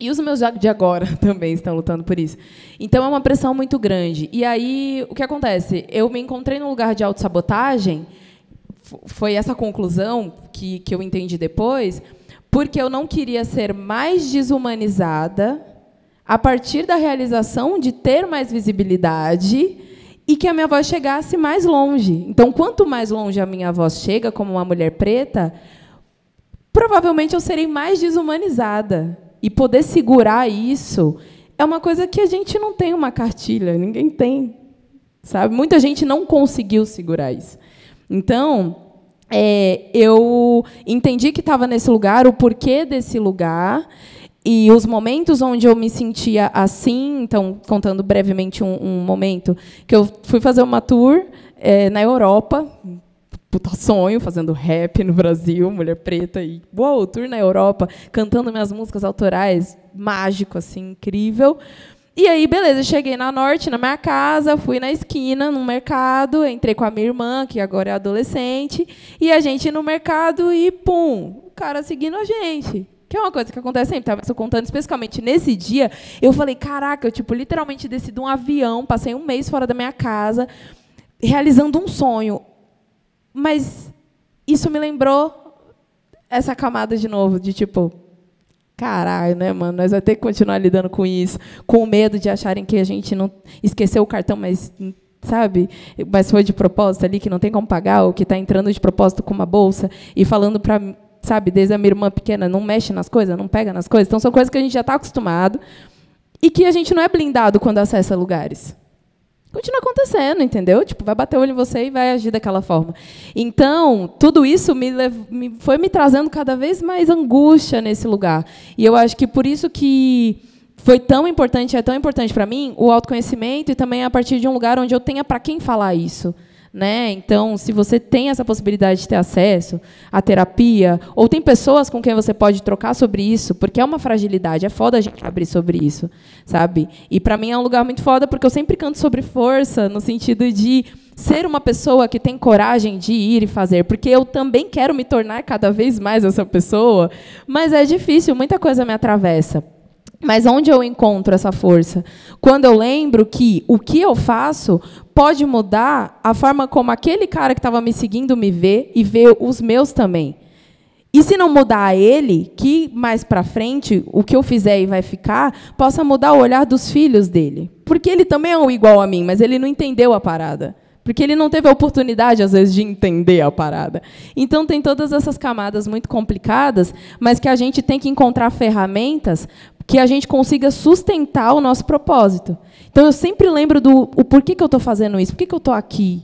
E os meus de agora também estão lutando por isso. Então, é uma pressão muito grande. E aí, o que acontece? Eu me encontrei num lugar de autossabotagem, foi essa conclusão que eu entendi depois, porque eu não queria ser mais desumanizada a partir da realização de ter mais visibilidade e que a minha voz chegasse mais longe. Então, quanto mais longe a minha voz chega, como uma mulher preta, provavelmente eu serei mais desumanizada. E poder segurar isso é uma coisa que a gente não tem uma cartilha, ninguém tem, sabe? Muita gente não conseguiu segurar isso. Então, eu entendi que estava nesse lugar, o porquê desse lugar, e os momentos onde eu me sentia assim. Então, contando brevemente um momento, que eu fui fazer uma tour na Europa, puta sonho, fazendo rap no Brasil, mulher preta, e tour na Europa, cantando minhas músicas autorais, mágico, assim, incrível. E aí, beleza, cheguei na Norte, na minha casa, fui na esquina, no mercado, entrei com a minha irmã, que agora é adolescente, e a gente no mercado e, pum, o cara seguindo a gente. Que é uma coisa que acontece sempre, estava contando especificamente nesse dia, eu falei, caraca, eu literalmente desci de um avião, passei um mês fora da minha casa, realizando um sonho. Mas isso me lembrou essa camada de novo, de tipo, caralho, né, mano? Nós vamos ter que continuar lidando com isso, com o medo de acharem que a gente não esqueceu o cartão, mas, sabe? Mas foi de propósito ali, que não tem como pagar, ou que está entrando de propósito com uma bolsa e falando para, sabe, desde a minha irmã pequena, não mexe nas coisas, não pega nas coisas. Então, são coisas que a gente já está acostumado e que a gente não é blindado quando acessa lugares. Continua acontecendo, entendeu? Tipo, vai bater o olho em você e vai agir daquela forma. Então, tudo isso foi me trazendo cada vez mais angústia nesse lugar. E eu acho que por isso que foi tão importante, é tão importante para mim, o autoconhecimento, e também a partir de um lugar onde eu tenha para quem falar isso. Né? Então, se você tem essa possibilidade de ter acesso à terapia, ou tem pessoas com quem você pode trocar sobre isso, porque é uma fragilidade, é foda a gente abrir sobre isso, sabe? E para mim é um lugar muito foda, porque eu sempre canto sobre força, no sentido de ser uma pessoa que tem coragem de ir e fazer, porque eu também quero me tornar cada vez mais essa pessoa, mas é difícil, muita coisa me atravessa. Mas onde eu encontro essa força? Quando eu lembro que o que eu faço pode mudar a forma como aquele cara que estava me seguindo me vê e vê os meus também. E se não mudar ele, que mais para frente, o que eu fizer e vai ficar, possa mudar o olhar dos filhos dele. Porque ele também é igual a mim, mas ele não entendeu a parada. Porque ele não teve a oportunidade, às vezes, de entender a parada. Então, tem todas essas camadas muito complicadas, mas que a gente tem que encontrar ferramentas que a gente consiga sustentar o nosso propósito. Então, eu sempre lembro o porquê que eu estou fazendo isso, por que eu estou aqui,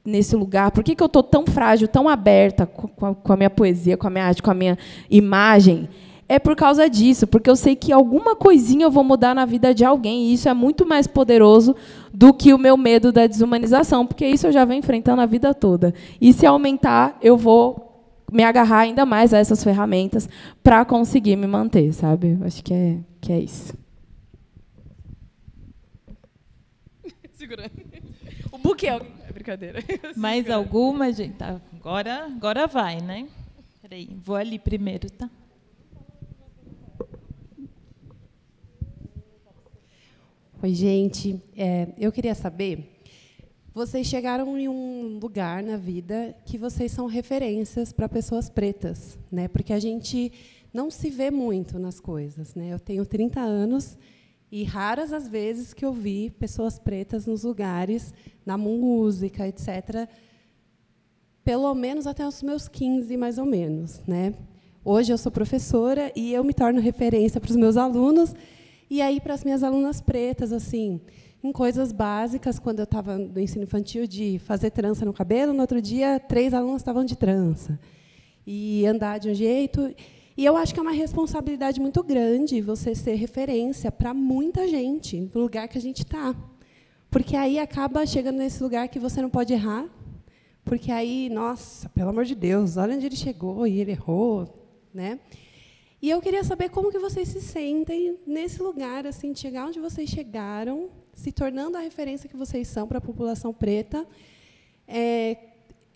nesse lugar, por que eu estou tão frágil, tão aberta com a minha poesia, com a minha arte, com a minha imagem. É por causa disso, porque eu sei que alguma coisinha eu vou mudar na vida de alguém, e isso é muito mais poderoso do que o meu medo da desumanização, porque isso eu já venho enfrentando a vida toda. E se aumentar, eu vou me agarrar ainda mais a essas ferramentas para conseguir me manter, sabe? Acho que é isso. Segurando. O buquê é brincadeira. Mais alguma, gente? Tá, agora vai, né? Peraí, vou ali primeiro, tá? Oi, gente. Eu queria saber, vocês chegaram em um lugar na vida que vocês são referências para pessoas pretas, né? Porque a gente não se vê muito nas coisas, né? Eu tenho 30 anos e raras as vezes que eu vi pessoas pretas nos lugares, na música, etc., pelo menos até os meus 15, mais ou menos, né? Hoje eu sou professora e eu me torno referência para os meus alunos. E aí, para as minhas alunas pretas, assim, em coisas básicas, quando eu estava no ensino infantil, de fazer trança no cabelo, no outro dia, 3 alunas estavam de trança. E andar de um jeito. E eu acho que é uma responsabilidade muito grande você ser referência para muita gente, no lugar que a gente está. Porque aí acaba chegando nesse lugar que você não pode errar, porque aí, nossa, pelo amor de Deus, olha onde ele chegou e ele errou, né? E eu queria saber como que vocês se sentem nesse lugar, assim, de chegar onde vocês chegaram, se tornando a referência que vocês são para a população preta.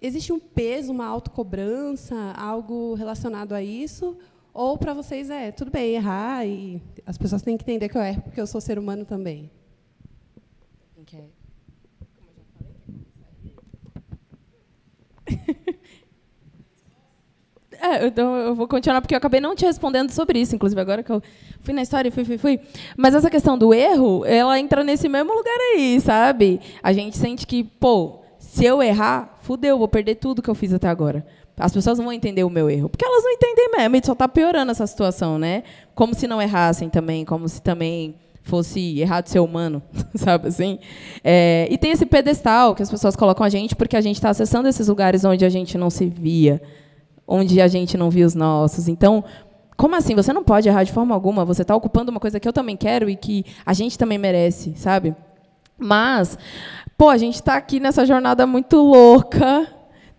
Existe um peso, uma autocobrança, algo relacionado a isso? Ou, para vocês, tudo bem errar e as pessoas têm que entender que eu erro porque eu sou ser humano também? Quem quer? Então eu vou continuar, porque eu acabei não te respondendo sobre isso, inclusive agora que eu fui na história, fui. Mas essa questão do erro, ela entra nesse mesmo lugar aí, sabe? A gente sente que, se eu errar, fudeu, vou perder tudo que eu fiz até agora. As pessoas não vão entender o meu erro, porque elas não entendem mesmo, e só está piorando essa situação, né? Como se não errassem também, como se também fosse errado ser humano, sabe assim? E tem esse pedestal que as pessoas colocam a gente, porque a gente está acessando esses lugares onde a gente não se via, onde a gente não viu os nossos. Então, como assim? Você não pode errar de forma alguma. Você está ocupando uma coisa que eu também quero e que a gente também merece, sabe? Mas, a gente está aqui nessa jornada muito louca,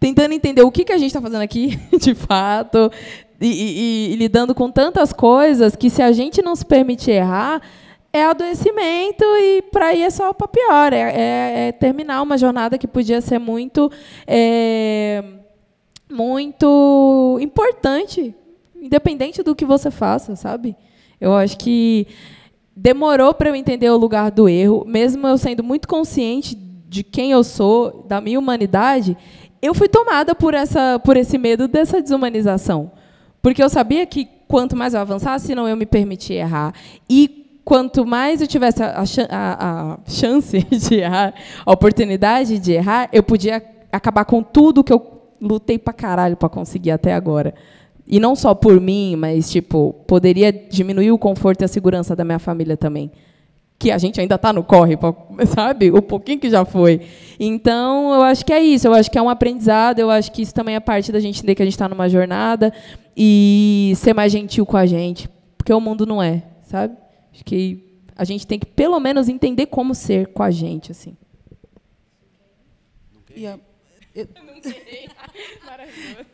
tentando entender o que a gente está fazendo aqui, de fato, e lidando com tantas coisas que, se a gente não se permitir errar, é adoecimento e, para ir, é só para pior. É terminar uma jornada que podia ser muito importante, independente do que você faça, sabe? Eu acho que demorou para eu entender o lugar do erro, mesmo eu sendo muito consciente de quem eu sou, da minha humanidade, eu fui tomada por esse medo dessa desumanização. Porque eu sabia que quanto mais eu avançasse, senão eu me permitia errar. E quanto mais eu tivesse a chance de errar, a oportunidade de errar, eu podia acabar com tudo que eu lutei pra caralho para conseguir até agora. E não só por mim, mas poderia diminuir o conforto e a segurança da minha família também. Que a gente ainda está no corre, sabe? O pouquinho que já foi. Então, eu acho que é isso. Eu acho que é um aprendizado. Eu acho que isso também é parte da gente entender que a gente está numa jornada e ser mais gentil com a gente. Porque o mundo não é, sabe? Acho que a gente tem que, pelo menos, entender como ser com a gente, assim.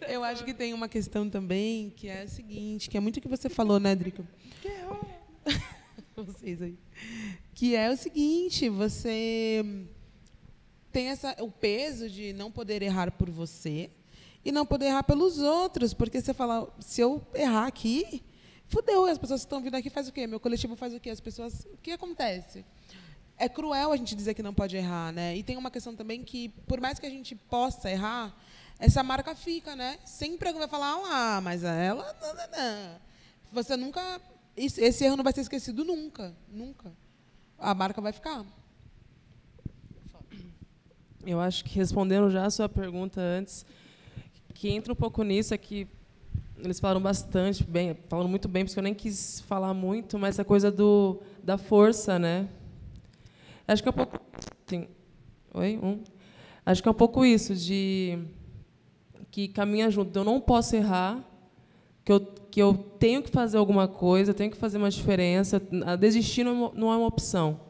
Eu acho que tem uma questão também que é a seguinte, que é muito o que você falou, né, Drica? Vocês aí. Que é o seguinte, você tem o peso de não poder errar por você e não poder errar pelos outros, porque você fala, se eu errar aqui, fudeu, as pessoas que estão vindo aqui faz o quê? Meu coletivo faz o quê? As pessoas, o que acontece? É cruel a gente dizer que não pode errar, né? E tem uma questão também que, por mais que a gente possa errar, essa marca fica, né? Sempre alguém vai falar, mas ela... Não. Você nunca... Esse erro não vai ser esquecido nunca. Nunca. A marca vai ficar. Eu acho que, respondendo já a sua pergunta antes, que entra um pouco nisso, é que eles falaram bastante bem, falaram muito bem, porque eu nem quis falar muito, mas essa coisa da força, né? Acho que é um pouco... Sim. Oi? Acho que é um pouco isso, de que caminha junto. Eu não posso errar, que eu tenho que fazer alguma coisa, eu tenho que fazer uma diferença. Desistir não é uma opção.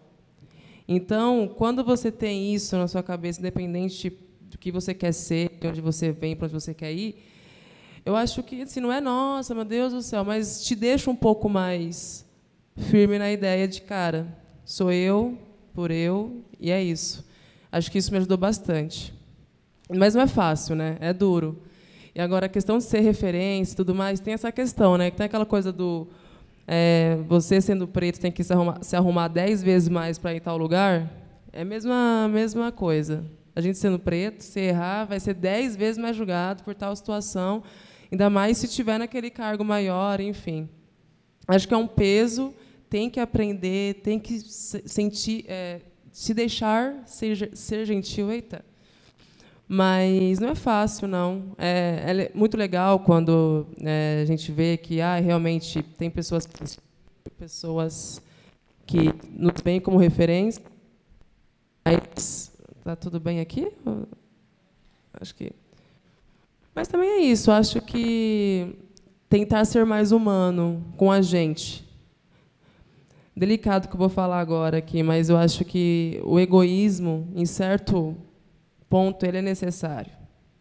Então, quando você tem isso na sua cabeça, independente do que você quer ser, de onde você vem, para onde você quer ir, eu acho que assim, não é, nossa, meu Deus do céu, mas te deixa um pouco mais firme na ideia de, cara, sou eu, por eu, e é isso. Acho que isso me ajudou bastante. Mas não é fácil, né? É duro. E agora, a questão de ser referência e tudo mais, tem essa questão, né? Que tem aquela coisa do... você, sendo preto, tem que se arrumar 10 vezes mais para ir em tal lugar. É a mesma coisa. A gente, sendo preto, se errar, vai ser 10 vezes mais julgado por tal situação, ainda mais se estiver naquele cargo maior, enfim. Acho que é um peso, tem que aprender, tem que sentir, se deixar ser gentil. Eita. Mas não é fácil, não. É muito legal quando a gente vê que realmente tem pessoas que nos veem como referência. Está tudo bem aqui? Acho que... Mas também é isso. Acho que tentar ser mais humano com a gente. Delicado que eu vou falar agora aqui, mas eu acho que o egoísmo, em certo ponto, ele é necessário.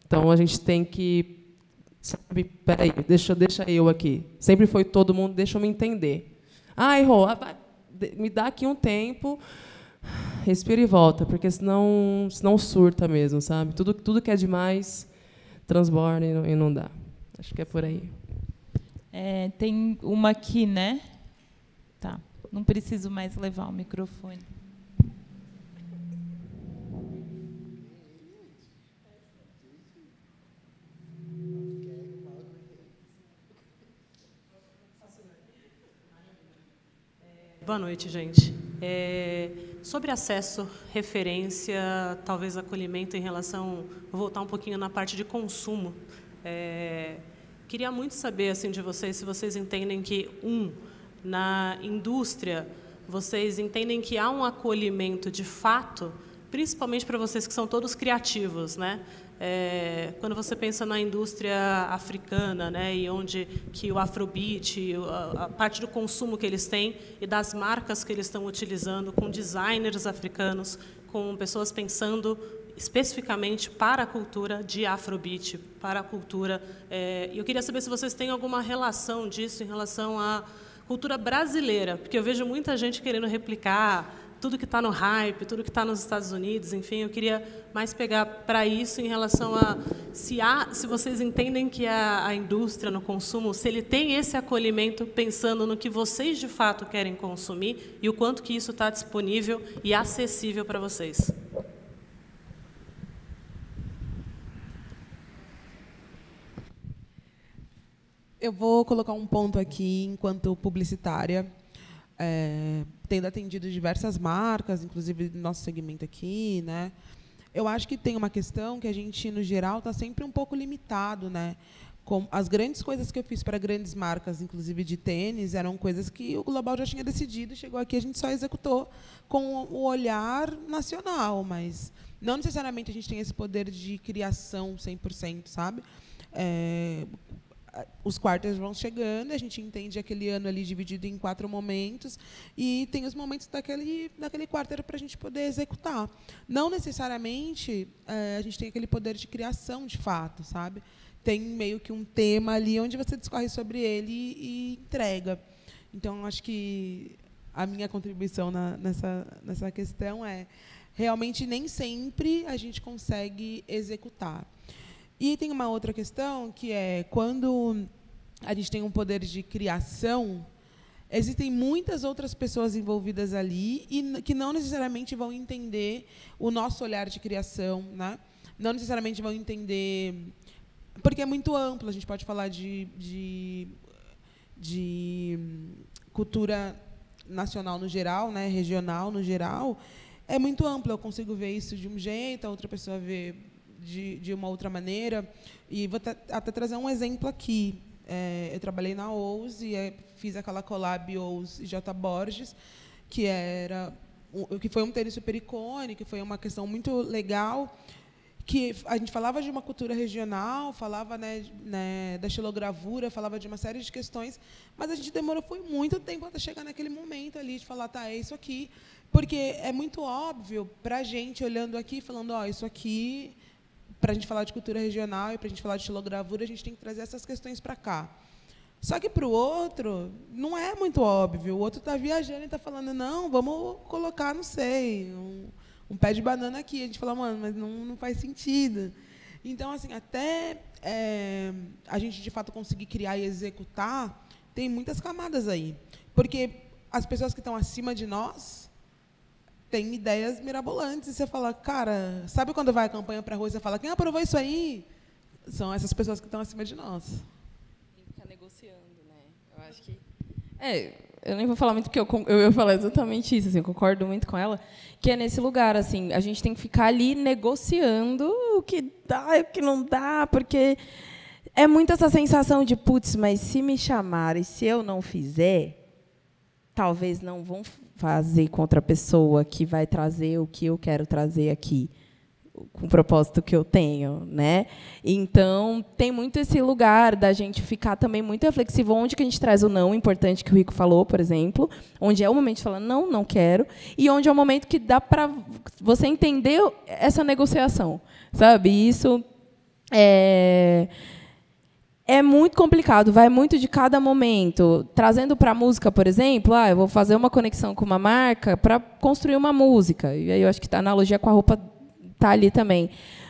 Então, a gente tem que... Sabe, peraí, deixa eu aqui. Sempre foi todo mundo, deixa eu me entender. Errou. Me dá aqui um tempo, respira e volta, porque senão surta mesmo, sabe? Tudo que é demais transborda e não dá. Acho que é por aí. Tem uma aqui, né? Tá. Não preciso mais levar o microfone. Boa noite, gente. Sobre acesso, referência, talvez acolhimento em relação... Vou voltar um pouquinho na parte de consumo. Queria muito saber assim, de vocês, se vocês entendem que, na indústria, vocês entendem que há um acolhimento de fato, principalmente para vocês que são todos criativos, né? Quando você pensa na indústria africana, né, e onde que o Afrobeat, a parte do consumo que eles têm e das marcas que eles estão utilizando, com designers africanos, com pessoas pensando especificamente para a cultura de Afrobeat, para a cultura... eu queria saber se vocês têm alguma relação disso em relação à cultura brasileira, porque eu vejo muita gente querendo replicar tudo que está no hype, tudo que está nos Estados Unidos, enfim, eu queria mais pegar para isso em relação a se vocês entendem que a indústria no consumo, se ele tem esse acolhimento pensando no que vocês de fato querem consumir e o quanto que isso está disponível e acessível para vocês. Eu vou colocar um ponto aqui, enquanto publicitária, tendo atendido diversas marcas, inclusive no nosso segmento aqui, né? Eu acho que tem uma questão que a gente, no geral, está sempre um pouco limitado, né? As grandes coisas que eu fiz para grandes marcas, inclusive de tênis, eram coisas que o Global já tinha decidido, chegou aqui, a gente só executou com o olhar nacional, mas não necessariamente a gente tem esse poder de criação 100%, sabe? Os quarters vão chegando, a gente entende aquele ano ali dividido em 4 momentos e tem os momentos daquele quarter para a gente poder executar. Não necessariamente a gente tem aquele poder de criação, de fato, sabe? Tem meio que um tema ali onde você discorre sobre ele e entrega. Então, acho que a minha contribuição nessa questão realmente nem sempre a gente consegue executar. E tem uma outra questão, que é quando a gente tem um poder de criação, existem muitas outras pessoas envolvidas ali e que não necessariamente vão entender o nosso olhar de criação, né? Não necessariamente vão entender... Porque é muito amplo, a gente pode falar de cultura nacional no geral, né? Regional no geral. É muito amplo, eu consigo ver isso de um jeito, a outra pessoa vê de uma outra maneira. E vou até trazer um exemplo aqui. eu trabalhei na OUS e fiz aquela collab OUS e J. Borges, que foi um tênis super icônico, que foi uma questão muito legal, que a gente falava de uma cultura regional, falava da xilogravura, falava de uma série de questões, mas a gente foi muito tempo até chegar naquele momento ali de falar, tá, é isso aqui, porque é muito óbvio para a gente olhando aqui, falando, isso aqui, para a gente falar de cultura regional e para a gente falar de xilogravura, a gente tem que trazer essas questões para cá. Só que para o outro não é muito óbvio. O outro está viajando e está falando, não, vamos colocar, não sei, um pé de banana aqui. A gente fala, mano, mas não faz sentido. Então, assim, até a gente, de fato, conseguir criar e executar, tem muitas camadas aí. Porque as pessoas que estão acima de nós têm ideias mirabolantes. E você fala, cara, sabe quando vai a campanha para a rua e você fala, quem aprovou isso aí? São essas pessoas que estão acima de nós. Negociando, né? Eu acho que eu nem vou falar muito porque eu ia falar exatamente isso, assim, eu concordo muito com ela, que é nesse lugar, assim, a gente tem que ficar ali negociando o que dá e o que não dá, porque é muito essa sensação de, putz, mas se me chamarem, se eu não fizer, talvez não vão fazer com outra pessoa que vai trazer o que eu quero trazer aqui, com o propósito que eu tenho, né? Então, tem muito esse lugar da gente ficar também muito reflexivo, onde que a gente traz o não importante que o Rico falou, por exemplo, onde é o momento de falar não quero, e onde é o momento que dá para você entender essa negociação, sabe? E isso é muito complicado, vai muito de cada momento. Trazendo para a música, por exemplo, eu vou fazer uma conexão com uma marca para construir uma música, e aí eu acho que a analogia com a roupa está ali também.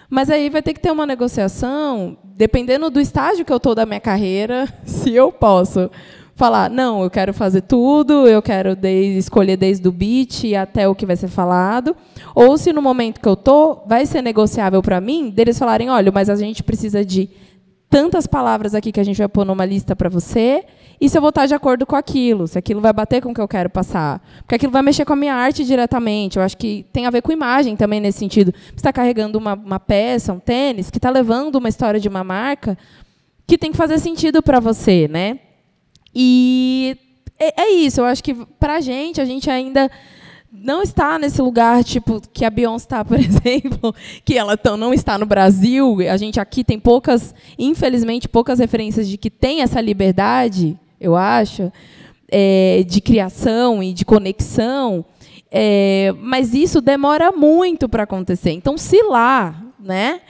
Mas aí vai ter que ter uma negociação, dependendo do estágio que eu estou da minha carreira, se eu posso falar, não, eu quero fazer tudo, eu quero escolher desde o beat até o que vai ser falado, ou se no momento que eu estou, vai ser negociável para mim, deles falarem, olha, mas a gente precisa de tantas palavras aqui que a gente vai pôr numa lista para você, e se eu vou estar de acordo com aquilo, se aquilo vai bater com o que eu quero passar. Porque aquilo vai mexer com a minha arte diretamente. Eu acho que tem a ver com imagem também nesse sentido. Você está carregando uma peça, um tênis, que está levando uma história de uma marca que tem que fazer sentido para você, né? E é isso. Eu acho que, para a gente ainda não está nesse lugar tipo que a Beyoncé está, por exemplo, que ela não está no Brasil. A gente aqui tem infelizmente, poucas referências de que tem essa liberdade, eu acho, de criação e de conexão, mas isso demora muito para acontecer. Então, se lá, né,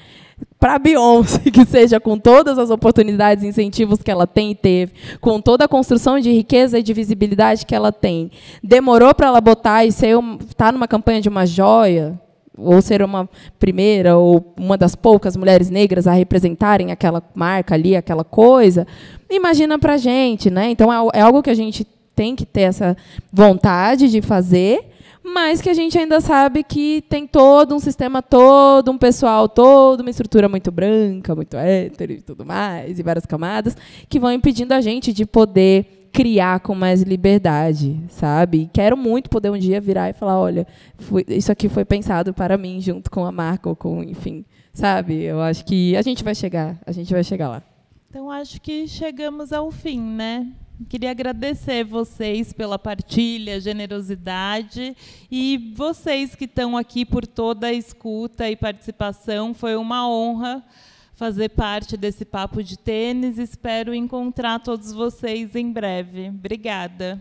para a Beyoncé, que seja com todas as oportunidades e incentivos que ela tem e teve, com toda a construção de riqueza e de visibilidade que ela tem, demorou para ela botar e estar numa campanha de uma joia, ou ser uma primeira ou uma das poucas mulheres negras a representarem aquela marca ali, aquela coisa, imagina para a gente, né? Então, é algo que a gente tem que ter essa vontade de fazer, mas que a gente ainda sabe que tem todo um sistema, todo um pessoal, toda uma estrutura muito branca, muito hétero e tudo mais, e várias camadas, que vão impedindo a gente de poder criar com mais liberdade, sabe? E quero muito poder um dia virar e falar, olha, isso aqui foi pensado para mim, junto com a marca, ou com, enfim, sabe? Eu acho que a gente vai chegar lá. Então, acho que chegamos ao fim, né? Queria agradecer vocês pela partilha, generosidade, e vocês que estão aqui por toda a escuta e participação. Foi uma honra fazer parte desse Papo de Tênis. Espero encontrar todos vocês em breve. Obrigada.